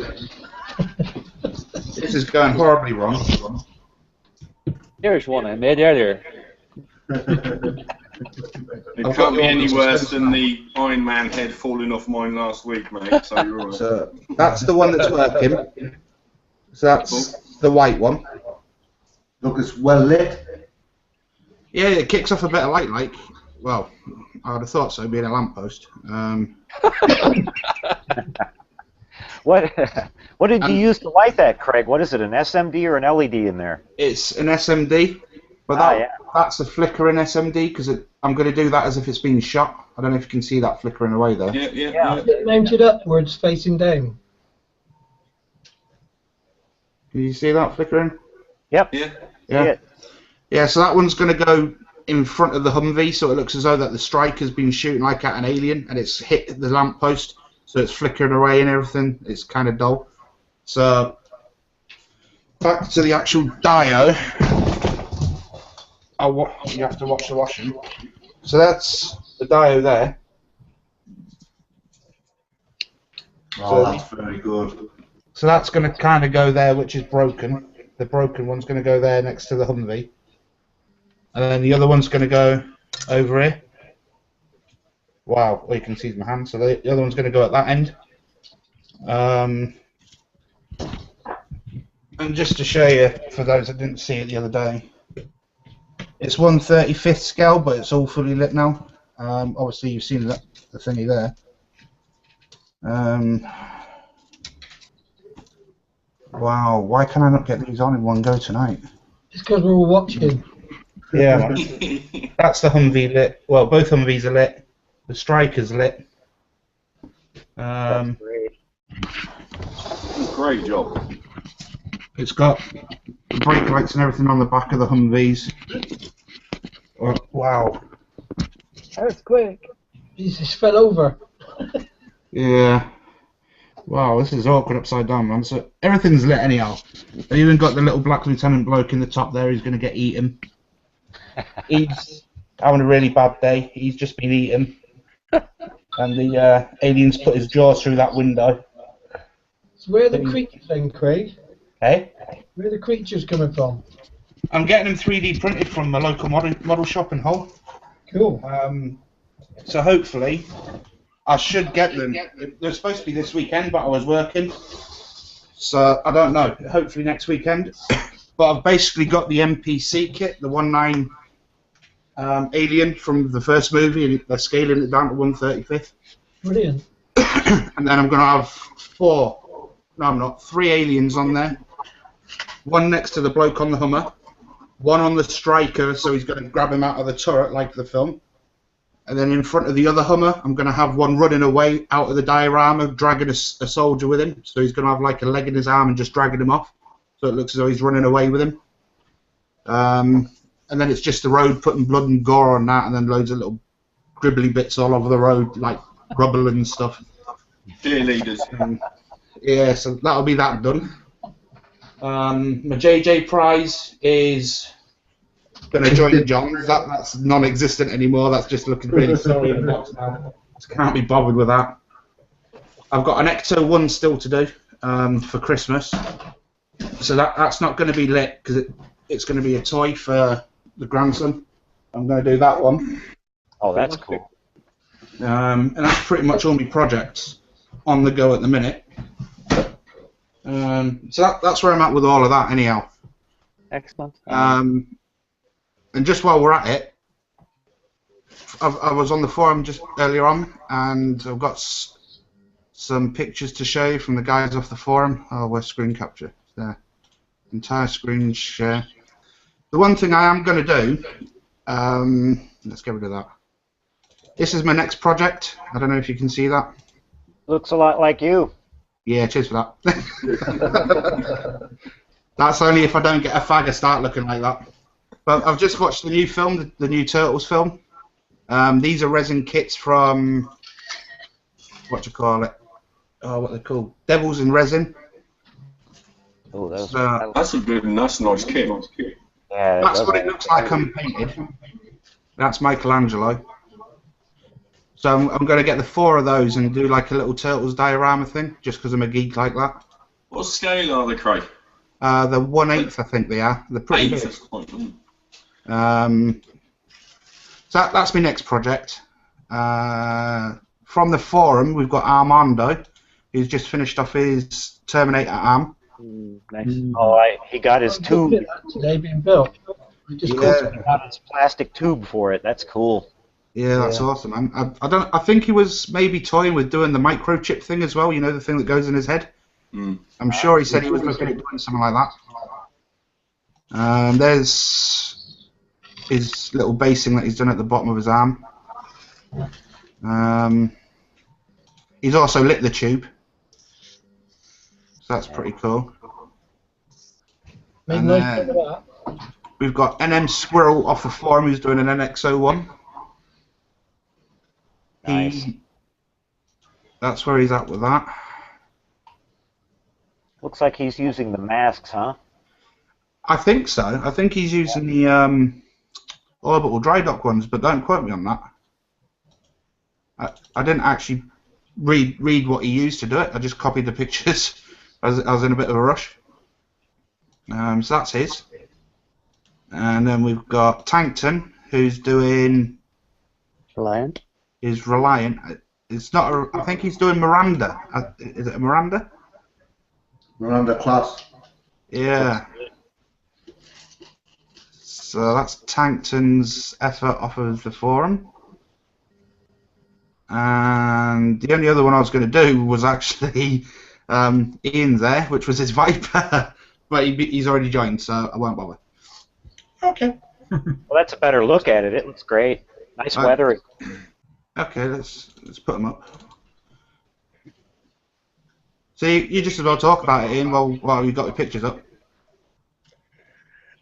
This is going horribly wrong. Here's one I made earlier. It can't be any worse than the Iron Man head falling off mine last week, mate. So you're all right. So that's the one that's working. So that's the white one. Look, it's well lit. Yeah, it kicks off a bit of light, like. Well, I would have thought so, being a lamppost. What did you use to light that, Craig? What is it, an SMD or an LED in there? It's an SMD, but that's a flickering SMD because I'm going to do that as if it's been shot. I don't know if you can see that flickering away there. Yeah. Is it mounted upwards, facing down? Can you see that flickering? Yep. Yeah. Yeah, so that one's going to go in front of the Humvee, so it looks as though that the strike has been shooting like at an alien, and it's hit the lamppost, so it's flickering away and everything. It's kind of dull. So back to the actual dio. You have to watch the washing. So that's the dio there. Oh, that's very good. So that's going to kind of go there, which is broken. The broken one's going to go there next to the Humvee. And then the other one's going to go over here. Wow, all you can see is my hand. So the other one's going to go at that end. And just to show you, for those that didn't see it the other day, it's 1/35th scale, but it's all fully lit now. Obviously, you've seen the thingy there. Wow, why can I not get these on in one go tonight? It's because we were watching. Yeah, that's the Humvee lit. Well, both Humvees are lit. The Striker's lit. That's great. Great job. It's got brake lights and everything on the back of the Humvees. Oh, wow. That was quick. Jesus fell over. Yeah. Wow, this is awkward upside down, man. So everything's lit anyhow. They even got the little black lieutenant bloke in the top there who's going to get eaten. He's having a really bad day. He's just been eaten. And the aliens put his jaws through that window. So where are the creatures then, Craig? Hey? Where are the creatures coming from? I'm getting them 3D printed from the local model shop in Hull. Cool. So hopefully I should get them. They're supposed to be this weekend, but I was working. So I don't know. Hopefully next weekend. But I've basically got the MPC kit, the 1/9 alien from the first movie, and they're scaling it down to 1/35. Brilliant. And then I'm going to have 3 aliens on there. One next to the bloke on the Hummer. One on the Striker, so he's going to grab him out of the turret like the film. And then in front of the other Hummer, I'm going to have one running away out of the diorama, dragging a soldier with him. So he's going to have like a leg in his arm and just dragging him off. So it looks as though he's running away with him. And then it's just the road, putting blood and gore on that, and then loads of little gribbly bits all over the road, like rubble and stuff. Dear leaders. Yeah, so that'll be that done. My JJ prize is going to join John's. That's non-existent anymore. That's just looking really sorry in the box now. Just can't be bothered with that. I've got an Ecto 1 still to do for Christmas. So that's not going to be lit because it's going to be a toy for the grandson. I'm going to do that one. Oh, that's cool. And that's pretty much all my projects on the go at the minute. So that's where I'm at with all of that anyhow. Excellent. And just while we're at it, I was on the forum just earlier on, and I've got some pictures to show you from the guys off the forum. Oh, where's screen capture? There. Entire screen share. The one thing I am going to do, let's get rid of that. This is my next project. I don't know if you can see that. Looks a lot like you. Yeah, cheers for that. That's only if I don't get a fag, I start looking like that. But I've just watched the new film, the new Turtles film. These are resin kits from, what do you call it? Oh, what they're called? Devils in Resin. Oh, that's a good and that's a nice kit. Yeah, that's what it looks like unpainted. That's Michelangelo. So I'm going to get the 4 of those and do like a little Turtles diorama thing, just because I'm a geek like that. What scale are they, Craig? They're 1/8, I think they are. They're pretty big. So that's my next project. From the forum, we've got Armando, who's just finished off his Terminator arm. Nice. Oh, he got his tube. Today being built. He got his plastic tube for it. That's cool. Yeah, that's awesome, man. I think he was maybe toying with doing the microchip thing as well. You know, the thing that goes in his head. I'm sure he said he was looking at doing something like that. There's his little basing that he's done at the bottom of his arm. He's also lit the tube, so that's pretty cool. And we've got NM Squirrel off the forum who's doing an NX01. Nice. That's where he's at with that. Looks like he's using the masks, huh? I think so. I think he's using the orbital dry dock ones, but don't quote me on that. I didn't actually read what he used to do it. I just copied the pictures. I was in a bit of a rush. So that's his. And then we've got Tankton, who's doing Reliant. Is Reliant. It's not. I think he's doing Miranda. Is it a Miranda? Miranda class. Yeah. So that's Tankton's effort off of the forum. And the only other one I was going to do was actually Ian's there, which was his Viper. But he's already joined, so I won't bother. Okay. Well, that's a better look at it. It looks great. Nice weather. Okay, let's put them up. So you just as well talk about it, Ian, while you've got the pictures up.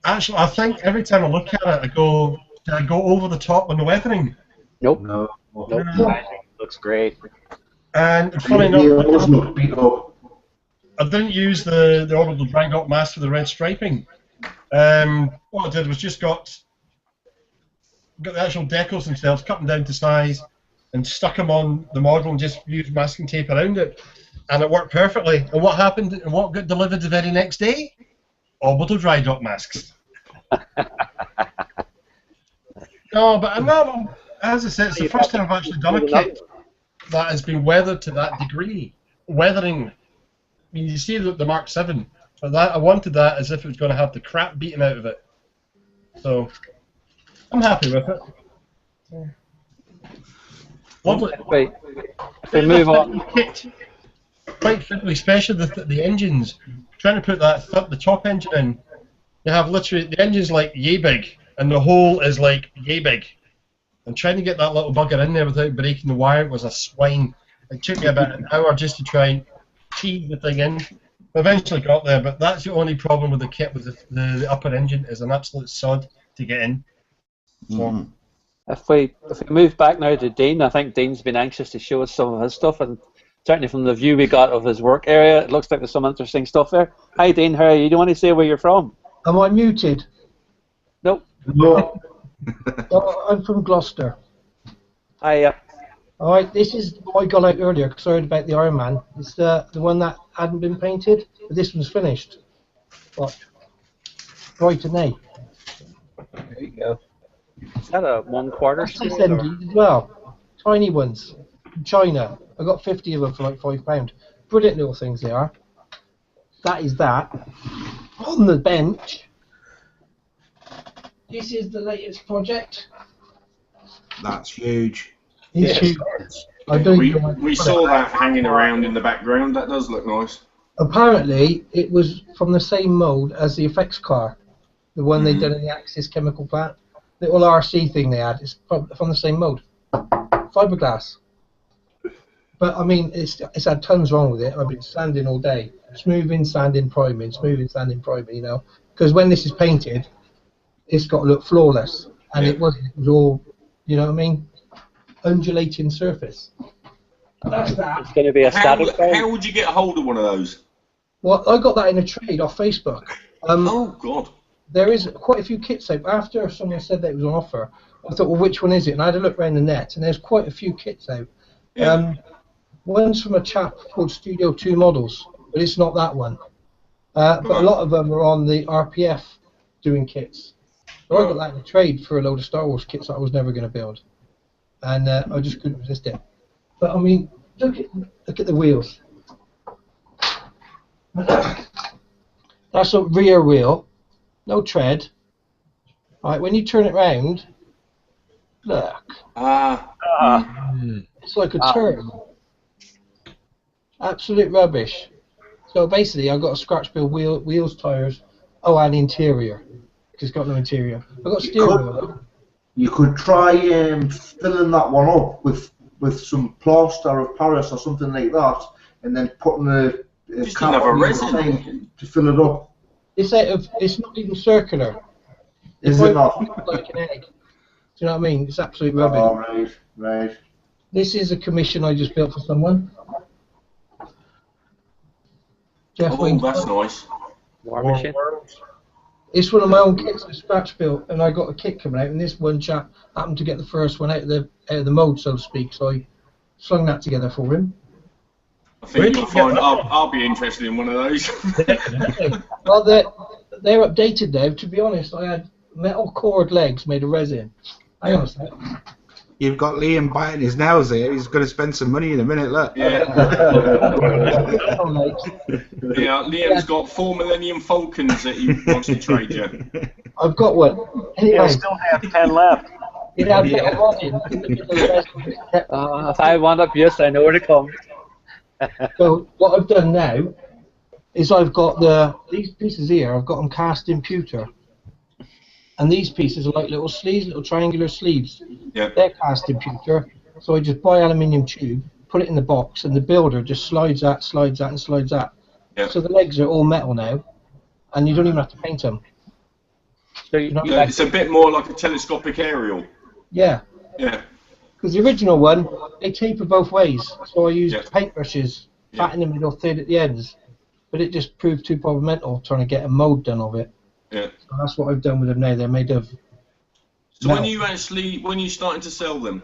Actually, I think every time I look at it, I go, did I go over the top on the weathering? Nope. No. Nope. Looks great. And funny enough, I didn't use the orbital drag dot mask for the red striping. What I did was just got the actual decals themselves, cut them down to size, and stuck them on the model and just used masking tape around it. And it worked perfectly. And what happened, and what got delivered the very next day? Orbital dry dot masks. No, but as I said, it's the first time I've actually done a kit that has been weathered to that degree. Weathering, I mean, you see the Mark 7, but that I wanted that as if it was going to have the crap beaten out of it. So, I'm happy with it. Yeah. Lovely. Wait, if we move on. Kit, quite fiddly, especially the engines. Trying to put the top engine in, you have literally, the engine's like yay big, and the hole is like yay big. And trying to get that little bugger in there without breaking the wire was a swine. It took me about an hour just to try and cheese the thing in. Eventually got there, but that's the only problem with the kit, with the upper engine, is an absolute sod to get in. So. If we move back now to Dean, I think Dean's been anxious to show us some of his stuff, and certainly from the view we got of his work area, it looks like there's some interesting stuff there. Hi Dean, how are you? Do you want to say where you're from? Am I muted? Nope. No. Oh, I'm from Gloucester. Hi. Alright, this is what I got out earlier because I heard about the Iron Man. It's the one that hadn't been painted, but this one's finished. What? Right and A. There you go. Is that a 1/4 scale? SMD as well. Tiny ones. From China. I got 50 of them for like £5. Brilliant little things they are. That is that. On the bench, this is the latest project. That's huge. It's huge. We saw that hanging around in the background. That does look nice. Apparently, it was from the same mould as the effects car, the one they did in the Axis chemical plant. The little RC thing they had is from the same mould. Fiberglass. But I mean, it's had tons wrong with it. I've been sanding all day, smoothing, sanding, priming, smoothing, sanding, priming. You know, because when this is painted, it's got to look flawless, and it wasn't. It was all, you know what I mean, undulating surface. That's that. It's going to be a static thing. How would you get a hold of one of those? Well, I got that in a trade off Facebook. Oh God. There is quite a few kits out. After someone said that it was on offer, I thought, well, which one is it? And I had a look around the net, and there's quite a few kits out. Yeah. One's from a chap called Studio 2 Models, but it's not that one. But a lot of them are on the RPF doing kits. So I got that in a trade for a load of Star Wars kits that I was never going to build. And I just couldn't resist it. But I mean, look at the wheels. That's a rear wheel, no tread. Right, when you turn it round, look. It's like a turn. Absolute rubbish. So basically, I've got a scratch build wheels, tires, and interior. It's got no interior. I've got steering wheel. You could try filling that one up with some plaster of Paris or something like that, and then putting a cap on resin to fill it up. It's not even circular. Is it not? Like an egg. Do you know what I mean? It's absolute rubbish. Oh, right. This is a commission I just built for someone. Jeff Wing. That's nice. War machine. It's one of my own kits I scratch built, and I got a kit coming out, and this one chap happened to get the first one out of the mold, so to speak. So I slung that together for him. I think you'll find I'll be interested in one of those. Well, they're updated now. To be honest, I had metal cord legs made of resin. Hang on a sec. You've got Liam biting his nails here. He's going to spend some money in a minute, look. Yeah. Liam's got 4 Millennium Falcons that he wants to trade you. I've got one. Anyway, I still have 10 left. If I wind up, yes, I know where to come. So what I've done now is I've got these pieces here. I've got them cast in pewter, and these pieces are like little sleeves, little triangular sleeves. Yeah. They're cast in pewter. So I just buy aluminium tube, put it in the box, and the builder just slides that, and slides that. Yeah. So the legs are all metal now, and you don't even have to paint them. So it's a bit more like a telescopic aerial. Yeah. Yeah. Because the original one, they taper both ways, so I used paintbrushes, fat in the middle, thin at the ends, but it just proved too problematic trying to get a mould done of it. Yeah. So that's what I've done with them now. They're made of. So when you starting to sell them?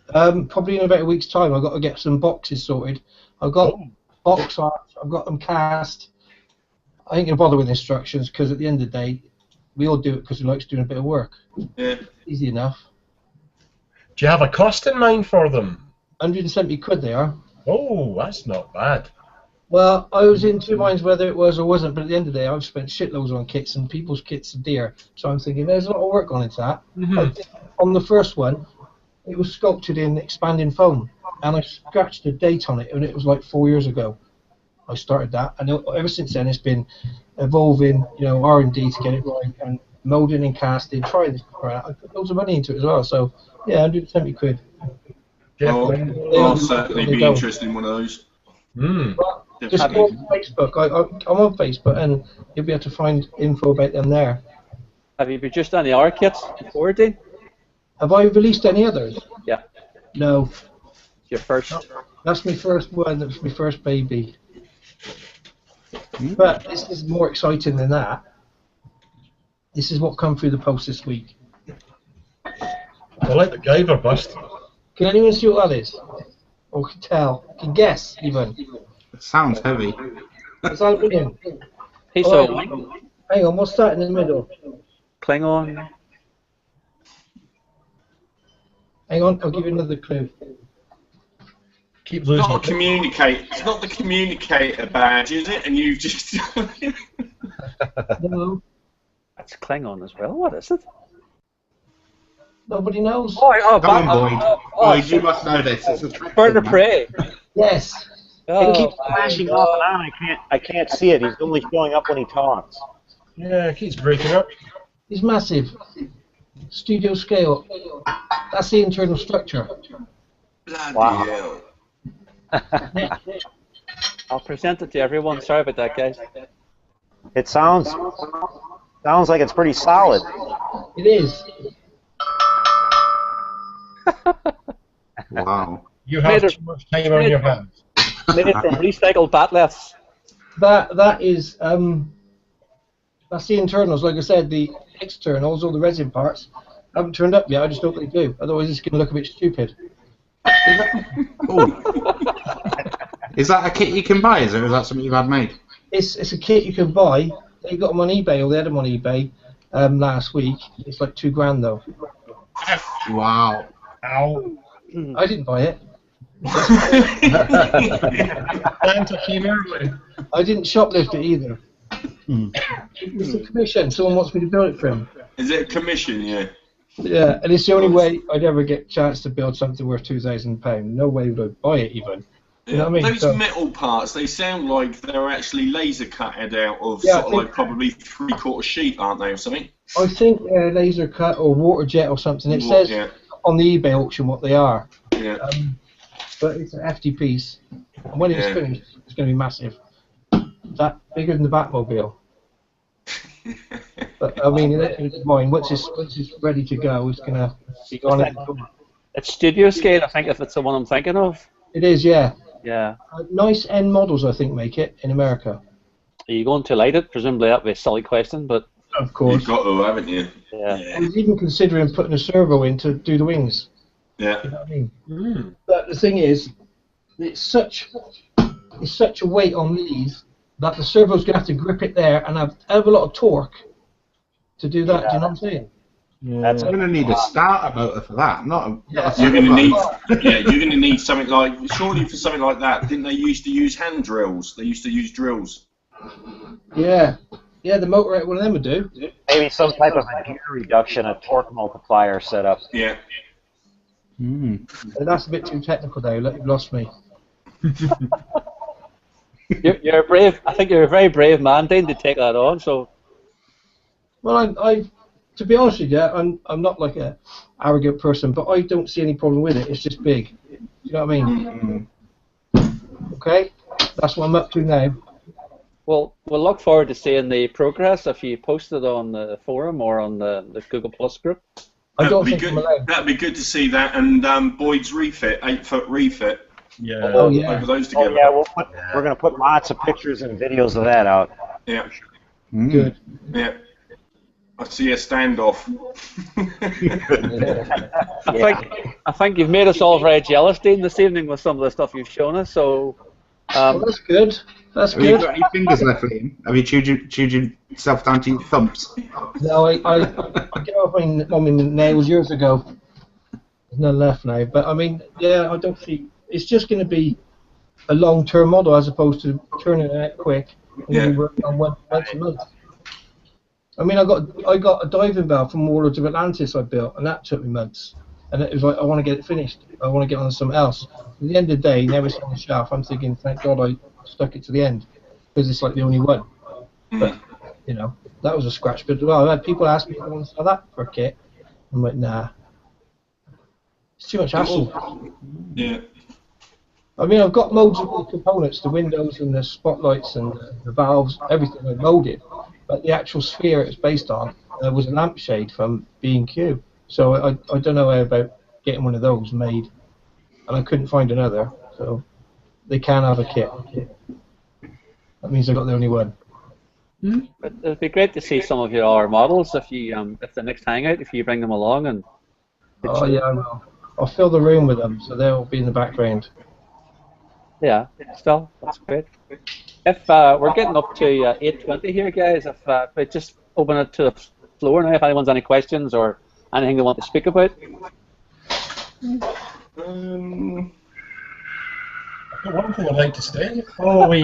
Probably in about a week's time. I've got to get some boxes sorted. I've got box art. I've got them cast. I ain't gonna bother with instructions because at the end of the day, we all do it because we like doing a bit of work. Yeah. Easy enough. Do you have a cost in mind for them? 170 quid they are. Oh, that's not bad. Well, I was in two minds whether it was or wasn't, but at the end of the day, I've spent shitloads on kits, and people's kits are dear. So I'm thinking there's a lot of work gone into that. On the first one, it was sculpted in expanding foam, and I scratched a date on it, and it was like 4 years ago. I started that, and ever since then, it's been evolving, R&D to get it right, and molding and casting, trying this crap. I put loads of money into it as well. So yeah, 170 quid. I'll certainly be interested in one of those. Just go on Facebook. I'm on Facebook, and you'll be able to find info about them there. Have you produced any R kits before, Dean? Have I released any others? Yeah. No. Your first? That's my first one. That was my first baby. But this is more exciting than that. This is what come through the post this week. I like the Guyver bust. Can anyone see what that is? Or can tell? Can guess even? It sounds heavy. It's aluminium. Hey, hang on, what's that in the middle? Klingon. Hang on, I'll give you another clue. Keep It's losing. not it's not the communicator badge, is it? And you just. No. That's Klingon as well. What is it? Nobody knows. Come on, Boyd. You must know this. It's a trick. Bird of prey. Yes. It keeps flashing off and on. I can't see it. He's only showing up when he talks. Yeah, it keeps breaking up. It's massive. Studio scale. That's the internal structure. Bloody hell. I'll present it to everyone. Sorry about that, guys. It sounds like it's pretty solid. It is. Wow. You have too much time on your hands. Made it from recycled batleths. That is that's the internals. Like I said, the externals, all the resin parts, haven't turned up yet. I just don't think they do. Otherwise, it's going to look a bit stupid. Is that a kit you can buy? Is that something you've had made? It's a kit you can buy. They got them on eBay, or they had them on eBay last week. It's like $2,000 though. Wow. Ow. I didn't buy it. I didn't shoplift it either. It's a commission. Someone wants me to build it for him. Is it a commission? Yeah. Yeah, and it's the only way I'd ever get a chance to build something worth £2,000. No way would I buy it even. You know what I mean? Those metal parts, they sound like they're actually laser cutted out of like probably 3/4 sheet, aren't they, or something? I think laser cut or water jet or something. It says on the eBay auction what they are. Yeah. But it's an FT piece. And when it's finished, it's going to be massive. That bigger than the Batmobile. But I mean, it's mine. Once it's ready to go, it's going to be gone. It's studio scale, I think, if it's the one I'm thinking of. It is, yeah. Yeah. Nice end models, I think, make it in America. Are you going to light it? Presumably that'd be a silly question, but of course. You've got to, haven't you? Yeah. I was even considering putting a servo in to do the wings. Yeah. You know what I mean? But the thing is, it's such a weight on these that the servo's going to have to grip it there and have a lot of torque to do that. Do you know what I'm saying? Yeah. I'm going to need a starter motor for that. You're going to need. You're going to need something like. Surely for something like that, didn't they used to use hand drills? They used to use drills. Yeah. Yeah, the motor one of them would do. Maybe some type of a gear reduction, a torque multiplier setup. Yeah. That's a bit too technical, though. You've lost me. You're brave. I think you're a very brave man, Dean, to take that on. So. Well, to be honest with you, I'm not like a arrogant person, but I don't see any problem with it. It's just big. You know what I mean? Okay, that's what I'm up to now. Well, we'll look forward to seeing the progress if you post it on the forum or on the Google Plus group. I don't think I'm allowed. That'd be good to see that, and Boyd's refit, 8-foot refit. Yeah. Oh, yeah. Over those together. Oh, yeah, we're going to put lots of pictures and videos of that out. Yeah. Good. Yeah. I see a standoff. I think you've made us all very jealous, Dean, this evening with some of the stuff you've shown us. So well, that's good. That's Have good. you got any fingers left, Liam? Have you chewed yourself down to your thumbs? No, I gave off my nails years ago. There's none left now. But I mean, yeah, I don't see. It's just going to be a long-term model as opposed to turning it out quick and working on once a month. I mean, I got a diving bell from Warlords of Atlantis I built, and that took me months. And it was like, I want to get it finished. I want to get on to something else. At the end of the day, never it's on the shelf. I'm thinking, thank God I stuck it to the end, because it's like the only one. But you know, that was a scratch. But well, I had people ask me if I want to sell that for a kit. I'm like, nah. It's too much hassle. Yeah. I mean, I've got modes of all the components, the windows and the spotlights and the valves, everything I molded. But the actual sphere it's based on was a lampshade from B&Q. So I don't know about getting one of those made. And I couldn't find another. So they can have a kit. That means I got the only one. But it'd be great to see some of your models if the next hangout, if you bring them along and. Oh yeah, I will. I'll fill the room with them, so they'll be in the background. Yeah, still, that's great. If we're getting up to 8:20 here, guys, if we just open it to the floor now, if anyone's any questions or anything they want to speak about. I've got one thing I'd like to say. Oh, wait.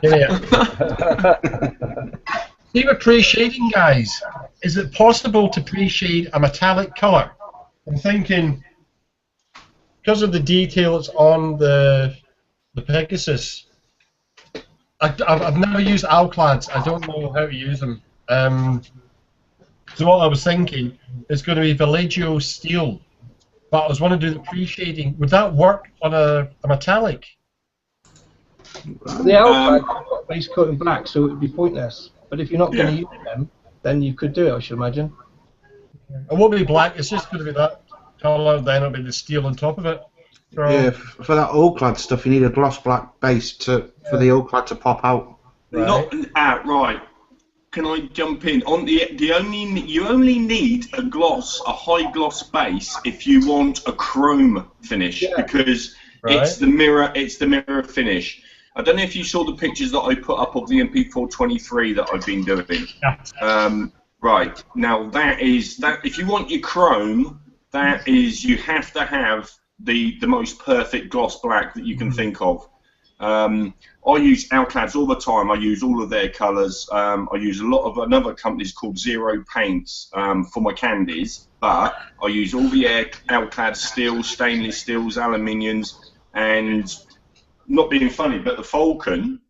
Yeah. See with pre-shading, guys, is it possible to pre-shade a metallic colour? I'm thinking, because of the details on the Pegasus, I've never used Alclads. I don't know how to use them. So what I was thinking is going to be Vallejo steel, but I was want to do the pre-shading. Would that work on a metallic? The Alclad got base coat in black, so it would be pointless. But if you're not going to use them, then you could do it, I should imagine. It won't be black. It's just going to be that colour. Then it'll be the steel on top of it. So, Yeah, for that Allclad stuff, you need a gloss black base for the Allclad to pop out. Right. Right. Can I jump in on you only need a high gloss base if you want a chrome finish, because it's the mirror finish. I don't know if you saw the pictures that I put up of the MP423 that I've been doing. Right now, that if you want your chrome, you have to have the most perfect gloss black that you can think of. I use Alclads all the time. I use all of their colours. I use a lot of another companies called Zero Paints for my candies, but I use all the Alclad steels, stainless steels, aluminiums, and not being funny, but the Falcon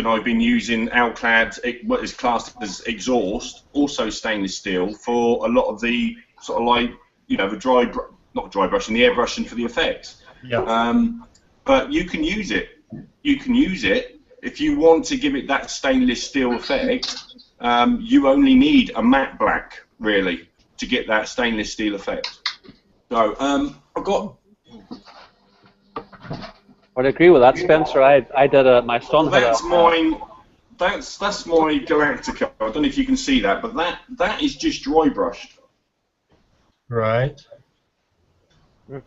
I've been using Alclad, what is classed as exhaust, also stainless steel, for a lot of the sort of like, the not dry brushing, the airbrushing for the effects. Yeah. But you can use it. You can use it if you want to give it that stainless steel effect. You only need a matte black, really, to get that stainless steel effect. So I've got. I'd agree with that, Spencer. I did my son. That's mine. That's my Galactica. I don't know if you can see that, but that is just dry brushed. Right. So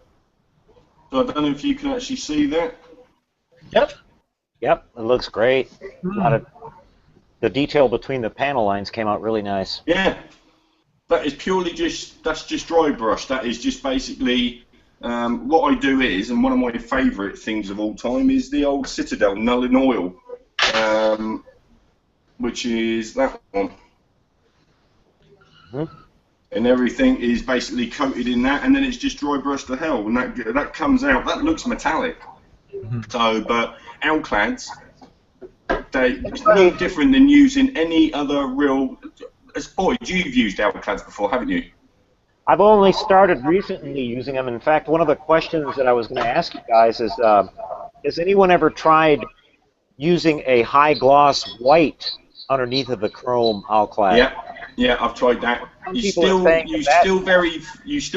I don't know if you can actually see that. Yep. Yep, it looks great. The detail between the panel lines came out really nice. Yeah, that is purely just dry brush. That is just basically what I do is, and one of my favourite things of all time is the old Citadel Null in Oil, which is that one. And everything is basically coated in that, and then it's just dry brushed to hell, and that comes out. That looks metallic. So, but Alclads, it's no different than using any other real. Boy, you've used Alclads before, haven't you? I've only started recently using them. In fact, one of the questions that I was going to ask you guys is, has anyone ever tried using a high gloss white underneath of the chrome alclad? Yeah, I've tried that. You still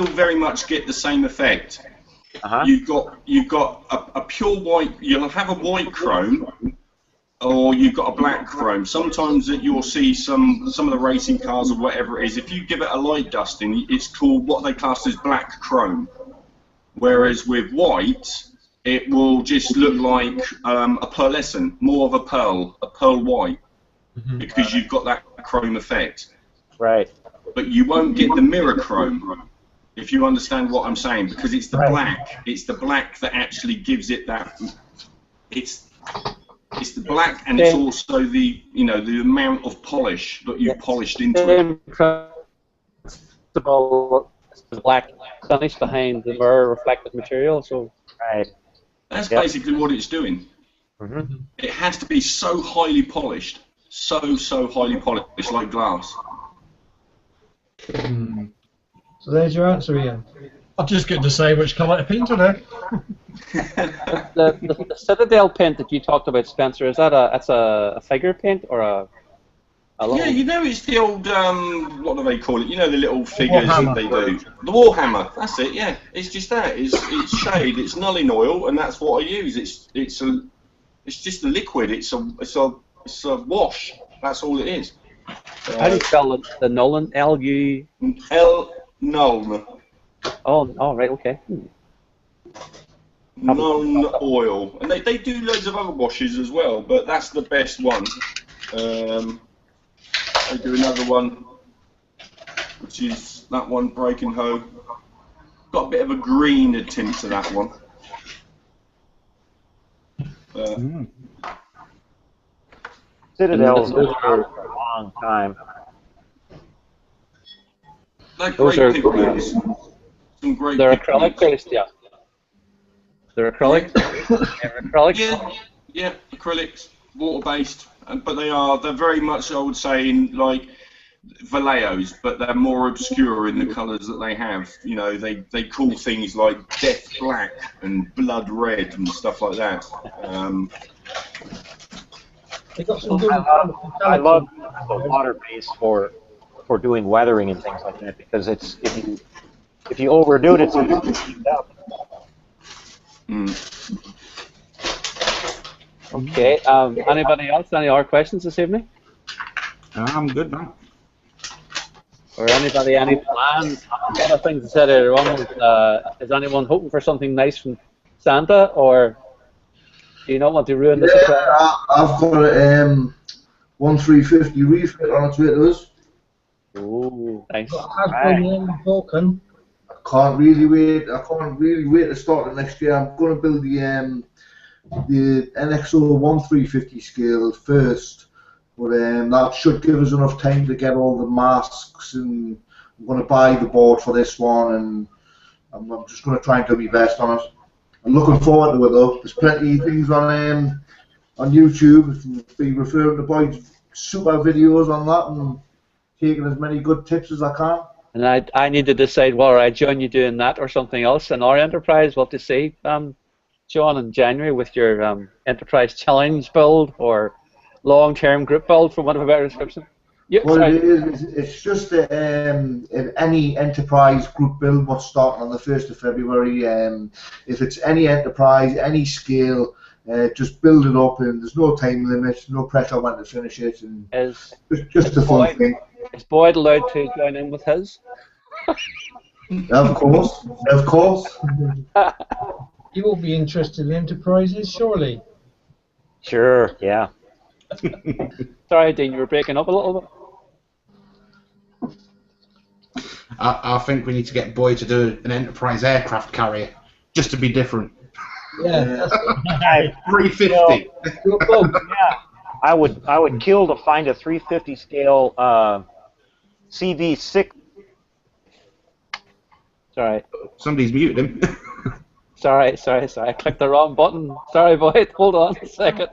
very much get the same effect. You've got a pure white. You'll have a white chrome, or you've got a black chrome. Sometimes that you'll see some of the racing cars or whatever it is. If you give it a light dusting, it's called what they class as black chrome. Whereas with white, it will just look like a pearlescent, more of a pearl white, because you've got that chrome effect. Right. But you won't get the mirror chrome, if you understand what I'm saying, because it's the black. It's the black that actually gives it that. It's the black, and it's also the the amount of polish that you've polished into it. The black finish behind the mirror reflective material. So that's basically what it's doing. It has to be so highly polished, so highly polished, like glass. So there's your answer, Ian. I'll just get to say which colour to paint on it. the Citadel paint that you talked about, Spencer, is that a figure paint or a little... Yeah, it's the old what do they call it? The little figures that they do. The Warhammer. That's it. Yeah, it's just that. It's shade. It's Nulling oil, and that's what I use. It's just a liquid. It's a wash. That's all it is. How do you spell the Nolan? L-U... Nuln. Oh, right, okay. Nuln oil. And they do loads of other washes as well, but that's the best one. They do another one, which is that one, Break and Hoe. Got a bit of a greener tint to that one. Citadel's been around for a long time. They're great pigments. Some great They're pigments. acrylic based, yeah. They're acrylic. Acrylics. Yeah, acrylics, water based, but they're very much, I would say, like Vallejo's, but they're more obscure in the colours that they have. They call things like death black and blood red and stuff like that. I love the water base for doing weathering and things like that, because it's if you overdo it, it's easy to heat up. Okay. Anybody else? Any other questions this evening? I'm good, man. Or anybody any plans? Other things I said earlier on was, is anyone hoping for something nice from Santa, or do you not want to ruin the surprise? I've got a 1350 refit on its way to us. Ooh, nice. Vulcan. I can't really wait to start it next year. I'm going to build the NXO 1350 scale first, but that should give us enough time to get all the masks, and I'm going to buy the board for this one, and I'm just going to try and do my best on it. I'm looking forward to it though. There's plenty of things on YouTube. Be referring to boys' super videos on that and taking as many good tips as I can. And I need to decide whether I join you doing that or something else in our enterprise. We'll have to see, John, in January with your enterprise challenge build or long-term group build, for want of a better description. Well, it's just in any enterprise group build what's starting on the 1st of February. If it's any enterprise, any scale, just build it up, and there's no time limit, no pressure when to finish it, and just a fun thing. Is Boyd allowed to join in with his? Of course. You will be interested in enterprises, surely. Sure, yeah. Sorry, Dean, you were breaking up a little bit. I think we need to get Boyd to do an enterprise aircraft carrier, just to be different. Yeah. 350. Yeah, I would kill to find a 350 scale CV6. Sorry. Somebody's muted him. Sorry. I clicked the wrong button. Sorry, Boyd. Hold on a second.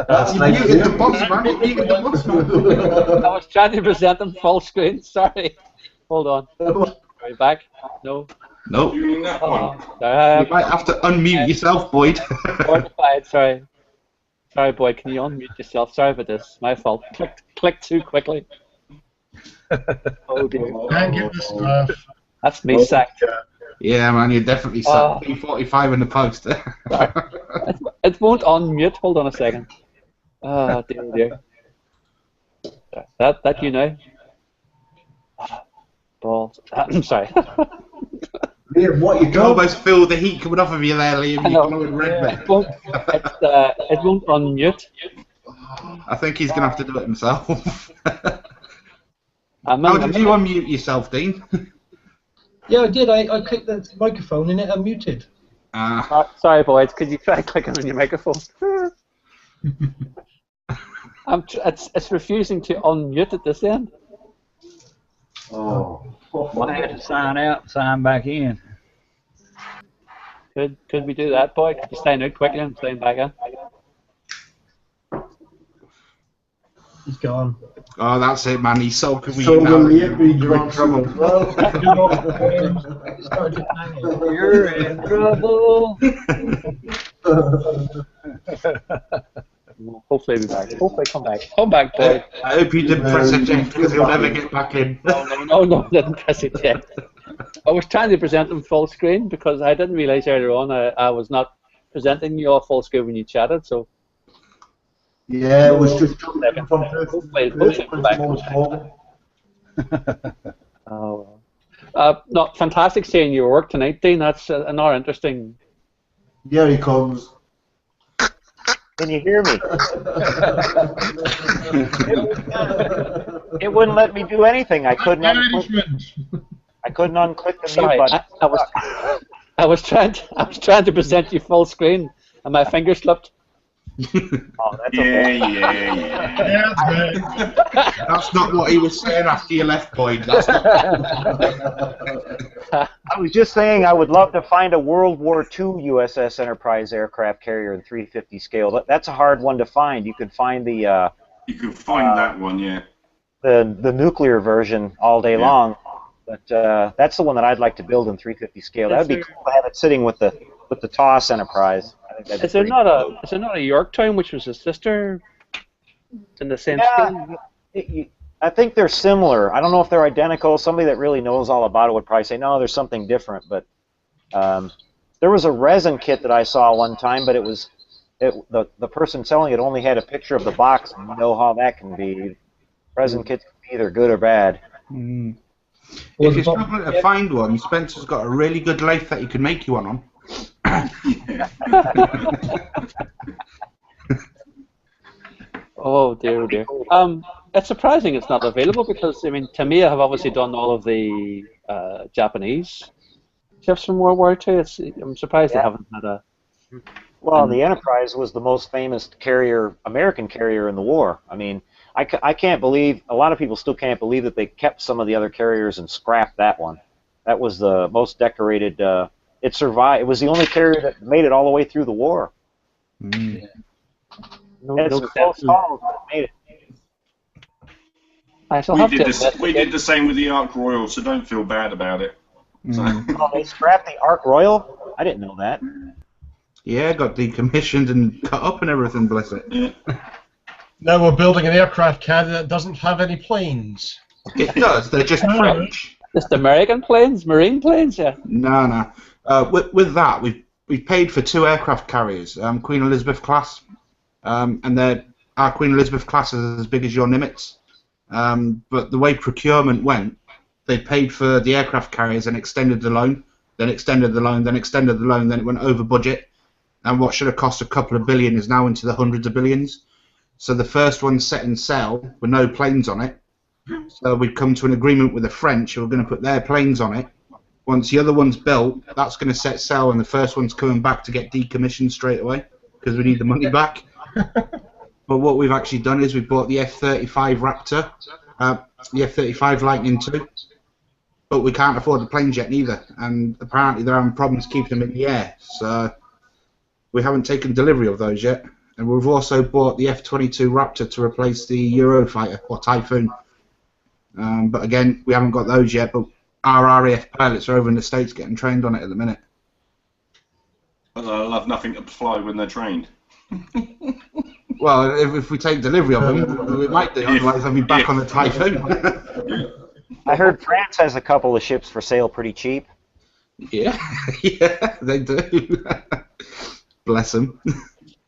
That's nice. You muted the boss, man. You muted the boss, man. I was trying to present them full screen. Sorry. Hold on. Are we back? No. Nope. Doing that one. Sorry, You might have to unmute yourself, Boyd. Mortified, sorry. Sorry, Boyd, can you unmute yourself? Sorry about this. My fault. Click too quickly. Oh dear. Can't get the stuff. That's me sacked. Yeah, man, you're definitely sat P45 in the post. It won't unmute. Hold on a second. Oh dear. That you know. Balls. I'm sorry. Liam, what you You do? almost feel the heat coming off of you there, Liam. You're glowing red there. It won't unmute. I think he's going to have to do it himself. I'm How did you unmute yourself, Dean? Yeah, I did. I clicked the microphone and it unmuted. Sorry, boys. Could you try clicking on your microphone? It's refusing to unmute at this end. Oh. I had to sign out and sign back in. Could we do that, boy? Could you sign out quickly and sign back in? He's gone. Oh, that's it, man. He's so convenient So now. will Liam be You're in trouble. You're in trouble. Hopefully he'll be back. Hopefully come back. Come back, boy. I hope you didn't press eject because he'll never get back in. No, I didn't press eject. I was trying to present them full screen because I didn't realize earlier on I was not presenting you all full screen when you chatted, so. Yeah, it was just from Hopefully come back. Oh, no, fantastic seeing your work tonight, Dean. That's another interesting. Here he comes. Can you hear me? It wouldn't let me do anything. I couldn't unclick the Sorry, mute button. I was trying to present you full screen, and my finger slipped. Oh, that's okay. Yeah, That's not what he was saying after you left, Boyd. That's not. I was just saying I would love to find a World War II USS Enterprise aircraft carrier in 350 scale. That's a hard one to find. You could find the You can find that one, yeah. the nuclear version all day long, but that's the one that I'd like to build in 350 scale. That would be cool to have it sitting with the TOS Enterprise. I think Is there not a Yorktown which was a sister in the same scale? I think they're similar. I don't know if they're identical. Somebody that really knows all about it would probably say, no, there's something different. But there was a resin kit that I saw one time, but the person selling it only had a picture of the box, and you know how that can be. Resin kits can be either good or bad. If you're struggling to find one, Spencer's got a really good lathe that he can make you one on. Oh dear. It's surprising it's not available because I mean, Tamiya have obviously done all of the Japanese ships from World War II. I'm surprised they haven't had a. Well, the Enterprise was the most famous American carrier in the war. I mean, I can't believe, a lot of people still can't believe that they kept some of the other carriers and scrapped that one. That was the most decorated. It survived. It was the only carrier that made it all the way through the war. No It's a close call, but it made it. We did the same with the Ark Royal, so don't feel bad about it. Oh, they scrapped the Ark Royal? I didn't know that. Yeah, got decommissioned and cut up and everything, bless it. Yeah. now we're building an aircraft carrier that doesn't have any planes. It does, they're just French. Just American planes, marine planes, yeah. No. With that, we've paid for 2 aircraft carriers, Queen Elizabeth class, and our Queen Elizabeth class is as big as your Nimitz. But the way procurement went, they paid for the aircraft carriers and extended the loan, then extended the loan, then extended the loan, then it went over budget. And what should have cost a couple of billion is now into the hundreds of billions. So the first one's set in sail with no planes on it. So we've come to an agreement with the French who are going to put their planes on it. Once the other one's built, that's going to set sail, and the first one's coming back to get decommissioned straight away because we need the money back. But what we've actually done is we've bought the F-35 Raptor, the F-35 Lightning II, but we can't afford the planes yet neither, and apparently they're having problems keeping them in the air, so we haven't taken delivery of those yet. And we've also bought the F-22 Raptor to replace the Eurofighter, or Typhoon. But again, we haven't got those yet. But our RAF pilots are over in the States getting trained on it at the minute. They'll have nothing to fly when they're trained. Well, if we take delivery of them, we might do. Otherwise, they'll be back on the Typhoon. I heard France has a couple of ships for sale pretty cheap. Yeah, yeah, they do. Bless them.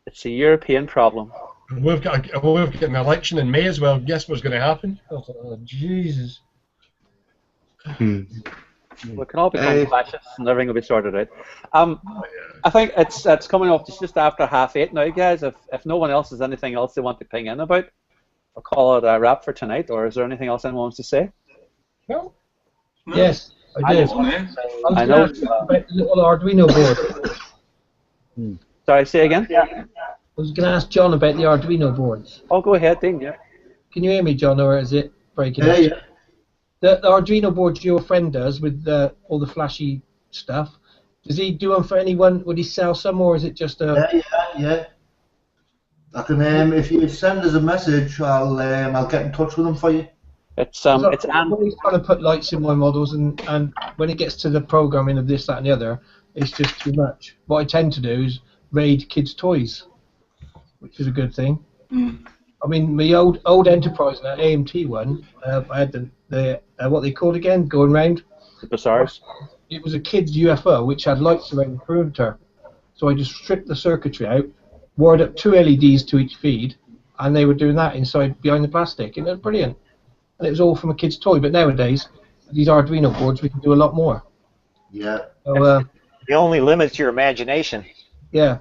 It's a European problem. We've got an election in May as well. Guess what's going to happen? Oh, Jesus. We can all become fascists and everything will be sorted out. I think it's coming up just after 8:30 now, guys. If no one else has anything else they want to ping in about, I'll call it a wrap for tonight. Or is there anything else anyone wants to say? No. Yes, I do. I know. About the little Arduino board. Sorry, say again? I was going to ask John about the Arduino boards. Oh, go ahead, Dean, yeah. Can you hear me, John, or is it breaking up? Yeah. The Arduino boards your friend does with all the flashy stuff, does he do them for anyone? Would he sell some, or is it just a... Yeah. I can, if you send us a message, I'll get in touch with them for you. I'm always trying to put lights in my models, and when it gets to the programming of this, that, and the other, it's just too much. What I tend to do is raid kids' toys, which is a good thing. I mean, my old Enterprise, that AMT one, I had the what they called again, going round. The Bazaars. It was a kid's UFO which had lights around the perimeter. So I just stripped the circuitry out, wired up 2 LEDs to each feed, and they were doing that inside behind the plastic, and it was brilliant. And it was all from a kid's toy. But nowadays, these Arduino boards, we can do a lot more. Yeah. So, it only limits your imagination. Yeah.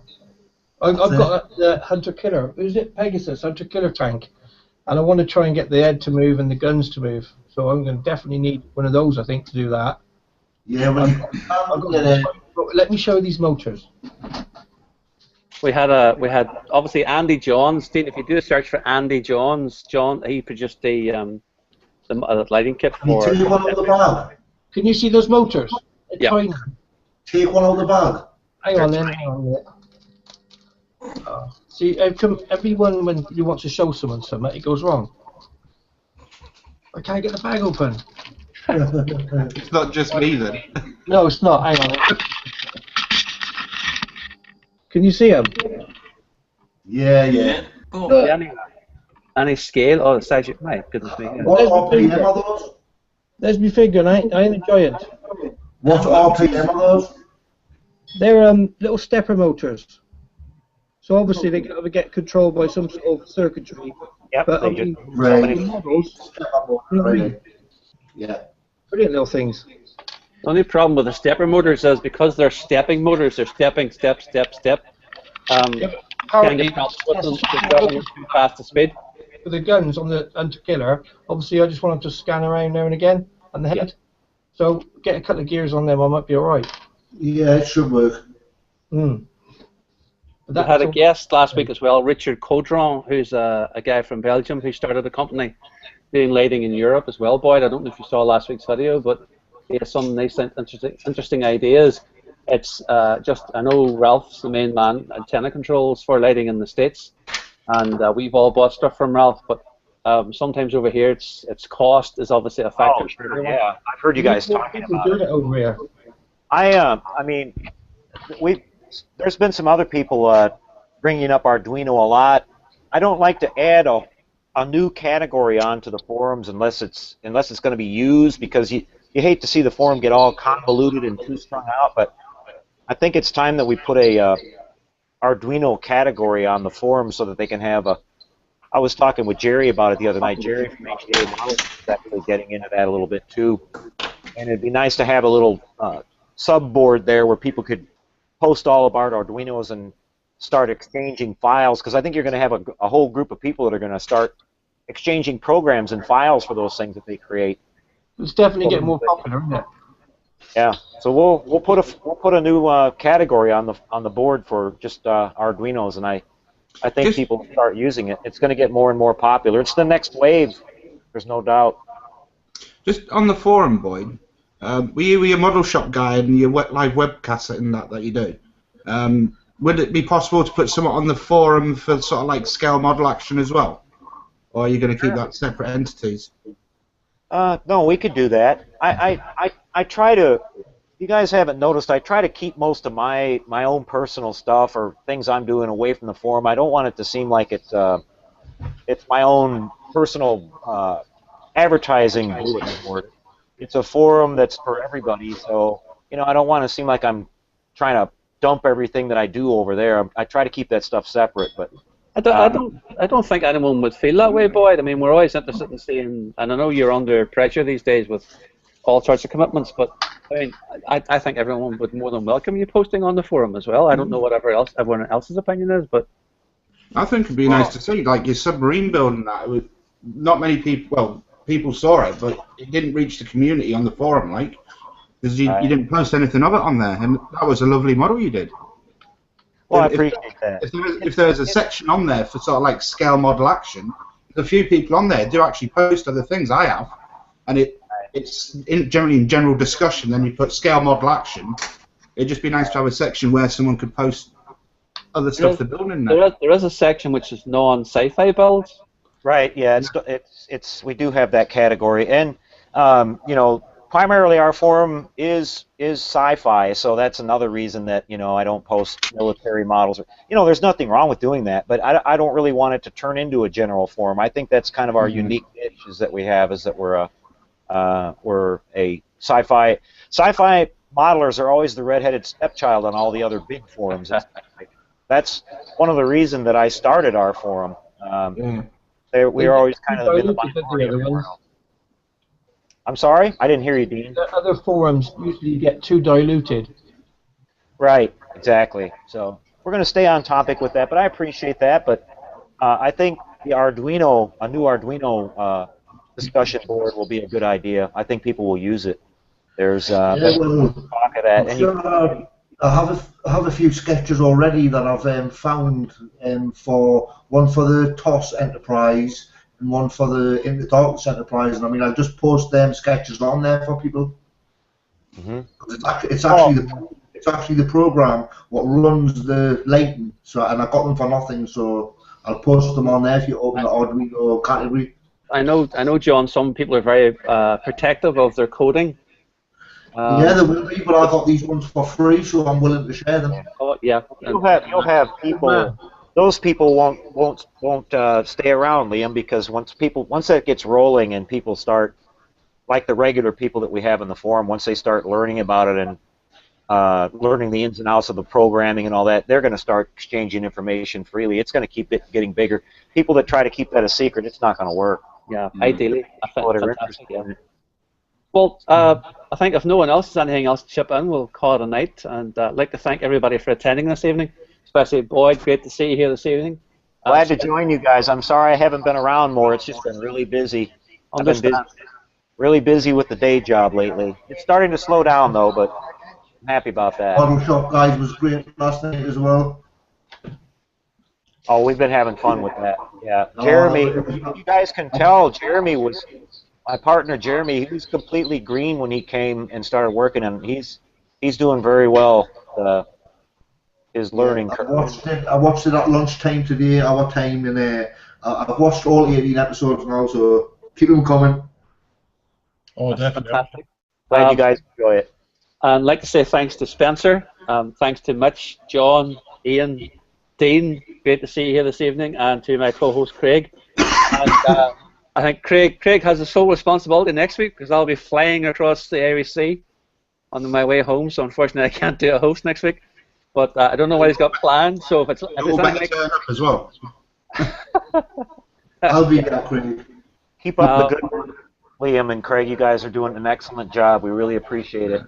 I've got the Hunter Killer. Who's it? Pegasus Hunter Killer tank, and I want to try and get the head to move and the guns to move. So I'm going to definitely need one of those, I think, to do that. Yeah. Let me show you these motors. We had obviously Andy Johns. Dean, if you do a search for Andy Johns, he produced the lighting kit for. Can you take one out of the bag? Can you see those motors? Yeah. Tiny. Take one out of the bag. Hang on then. See, everyone when you want to show someone something, it goes wrong. I can't get the bag open. It's not just me then. No, it's not. Hang on. Can you see them? Yeah. Any scale? Oh, the size. My goodness me. What RPM are those? There's my finger, I ain't a giant. What RPM are those? They're little stepper motors. So obviously they gotta get controlled by some sort of circuitry. Yep. But models, Yeah. brilliant little things. The only problem with the stepper motors is because they're stepping motors, they're stepping, step. Can't get past with them, they're traveling too fast to speed. For the guns on the Hunter Killer, obviously I just want them to scan around now and again on the head. So get a couple of gears on them, I might be alright. Yeah, it should work. We had a guest last week as well, Richard Caudron, who's a guy from Belgium who started a company doing lighting in Europe as well. Boyd, I don't know if you saw last week's video, but he has some nice, interesting ideas. It's I know Ralph's the main man, antenna controls for lighting in the States, and we've all bought stuff from Ralph, but sometimes over here its cost is obviously a factor. Oh, sure, yeah. I've heard you guys talking about it. Over here. I mean, there's been some other people bringing up Arduino a lot. I don't like to add a new category onto the forums unless it's going to be used, because you hate to see the forum get all convoluted and too strung out. But I think it's time that we put a Arduino category on the forum so that they can have a. I was talking with Jerry about it the other night. Jerry from HDA Models is actually getting into that a little bit too, and it'd be nice to have a little subboard there where people could post all about Arduinos and start exchanging files, because I think you're going to have a whole group of people that are going to start exchanging programs and files for those things that they create. It's definitely getting more popular, isn't it? Yeah, so we'll put a new category on the board for just Arduinos, and I think people will start using it. It's going to get more and more popular. It's the next wave. There's no doubt. Just on the forum, Boyd. Were you your model shop guy and your live webcast and that you do? Would it be possible to put something on the forum for sort of like scale model action as well? Or are you going to keep that separate entities? No, we could do that. I try to. You guys haven't noticed. I try to keep most of my own personal stuff or things I'm doing away from the forum. I don't want it to seem like it's my own personal advertising bulletin board. It's a forum that's for everybody. So I don't want to seem like I'm trying to dump everything that I do over there. I try to keep that stuff separate, but. I don't think anyone would feel that way, Boyd. I mean, we're always interested in seeing, and I know you're under pressure these days with all sorts of commitments, but I mean, I think everyone would more than welcome you posting on the forum as well. I don't know whatever else everyone else's opinion is, but I think it'd be nice to see, like your submarine building. Not many people. Well, people saw it, but it didn't reach the community on the forum, like because you didn't post anything of it on there, and that was a lovely model you did. Well, I appreciate that. If there's a section on there for sort of like scale model action, a few people on there do actually post other things. I have, and it's generally in general discussion. Then you put scale model action. It'd just be nice to have a section where someone could post other stuff they're building there. There is a section which is non-sci-fi builds. Right. Yeah. It's we do have that category, and primarily our forum is sci-fi, so that's another reason that I don't post military models. There's nothing wrong with doing that, but I don't really want it to turn into a general forum. I think that's kind of our unique niche is that we have is that we're a sci-fi. Sci-fi modelers are always the redheaded stepchild on all the other big forums. That's one of the reasons that I started our forum. We are always kind of in the minority. I'm sorry? I didn't hear you, Dean. The other forums usually get too diluted. Right, exactly. So we're going to stay on topic with that, but I appreciate that. But I think a new Arduino discussion board will be a good idea. I think people will use it. There's talk of that. I have a few sketches already that I've found for one for the TOS Enterprise and one for the In the Darkness Enterprise, and I mean I'll just post them sketches on there for people. It's actually the program what runs the Layton, and I got them for nothing, so I'll post them on there if you open the Arduino category. I know, John. Some people are very protective of their coding. Yeah, there will be, but I got these ones for free, so I'm willing to share them. Oh yeah. You'll have people. Those people won't stay around, Liam, because once that gets rolling and people start, like the regular people that we have in the forum, once they start learning about it and learning the ins and outs of the programming and all that, they're going to start exchanging information freely. It's going to keep it getting bigger. People that try to keep that a secret, it's not going to work. Yeah, ideally. Well, I think if no one else has anything else to chip in, we'll call it a night. And I'd like to thank everybody for attending this evening, especially Boyd. Great to see you here this evening. Glad to join you guys. I'm sorry I haven't been around more. It's just been really busy. I've been really busy with the day job lately. It's starting to slow down, though, but I'm happy about that. Model Shop Guys was great last night as well. Oh, we've been having fun with that. Yeah, Jeremy, you guys can tell Jeremy was... My partner Jeremy, he was completely green when he came and started working, and he's doing very well. His learning curve. I watched it at lunchtime today, our time, and I've watched all 18 episodes now, so keep them coming. Oh, definitely. Fantastic. Glad you guys enjoy it. And I'd like to say thanks to Spencer, thanks to Mitch, John, Ian, Dean. Great to see you here this evening, and to my co-host Craig. And, I think Craig has the sole responsibility next week because I'll be flying across the Irish Sea on my way home. So unfortunately, I can't do a host next week. But I don't know what he's got planned. So if it's like, turn up as well. I'll be there, Craig. Keep up the good work, Liam and Craig. You guys are doing an excellent job. We really appreciate it.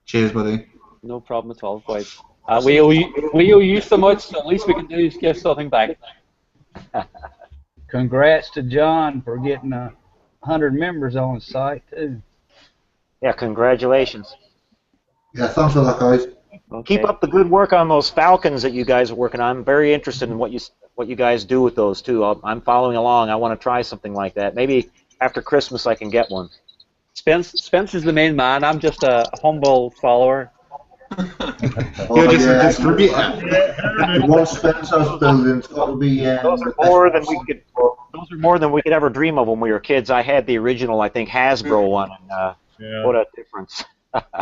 Cheers, buddy. No problem at all, boys. We owe you so much. So at least we can do is give something back. Congrats to John for getting 100 members on his site, too. Yeah, congratulations. Yeah, thanks for that, guys. Okay. Keep up the good work on those Falcons that you guys are working on. I'm very interested in what you guys do with those, too. I'm following along. I want to try something like that. Maybe after Christmas I can get one. Spence is the main man. I'm just a humble follower. You're just a distributor. The one Spencer's building's got to be. Those are more than we could. Those are more than we could ever dream of when we were kids. I had the original, I think, Hasbro one, and what a difference!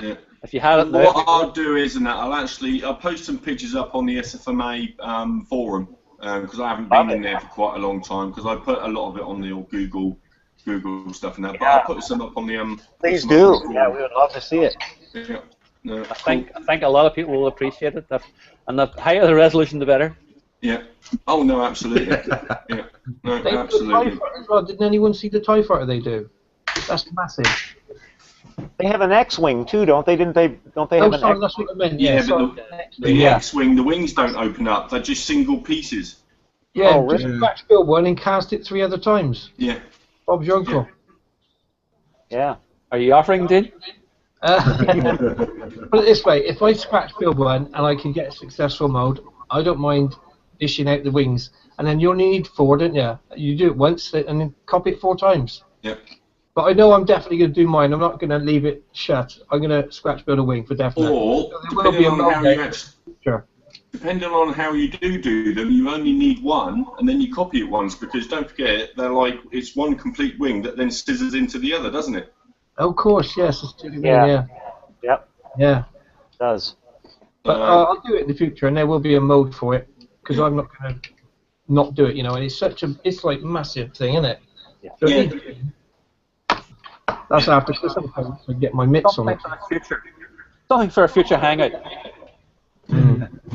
Yeah. If you had it, What I'll do is, I'll post some pictures up on the SFMA forum because I haven't been in there for quite a long time because I put a lot of it on the old Google stuff and that. But I'll put some up on the Please do. Yeah, we would love to see it. Yeah. No, I think a lot of people will appreciate it, and the higher the resolution, the better. Yeah. Oh no, absolutely. Yeah. No, They absolutely. do a TIE fighter as well. Didn't anyone see the TIE fighter they do? That's massive. They have an X-wing too, don't they? Don't they have an sorry, X? that's what I meant. Yeah, sorry. but the X-wing, the wings don't open up. They're just single pieces. Yeah, Oh, just really? scratch build one and cast it 3 other times. Yeah. Bob's your uncle. Yeah. Are you offering, Dean? Put it this way, if I scratch build one and I can get a successful mode, I don't mind dishing out the wings. And then you only need 4, don't you? You do it once and then copy it 4 times. Yep. But I know I'm definitely going to do mine. I'm not going to leave it shut. I'm going to scratch build a wing for definite. Or, depending on how you do them, you only need 1, and then you copy it once, because don't forget, it's one complete wing that then scissors into the other, doesn't it? Of course, yes. Yeah. Yep. Yeah. It does. But I'll do it in the future, and there will be a mode for it, because I'm not going to not do it, And it's like massive thing, isn't it? Yeah. So that's after Christmas I get my mitts on it. Something for a future hangout.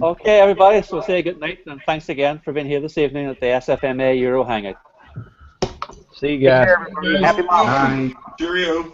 Okay, everybody, so say good night, and thanks again for being here this evening at the SFMA Euro Hangout. See you guys. Happy Mom. Bye. Cheerio.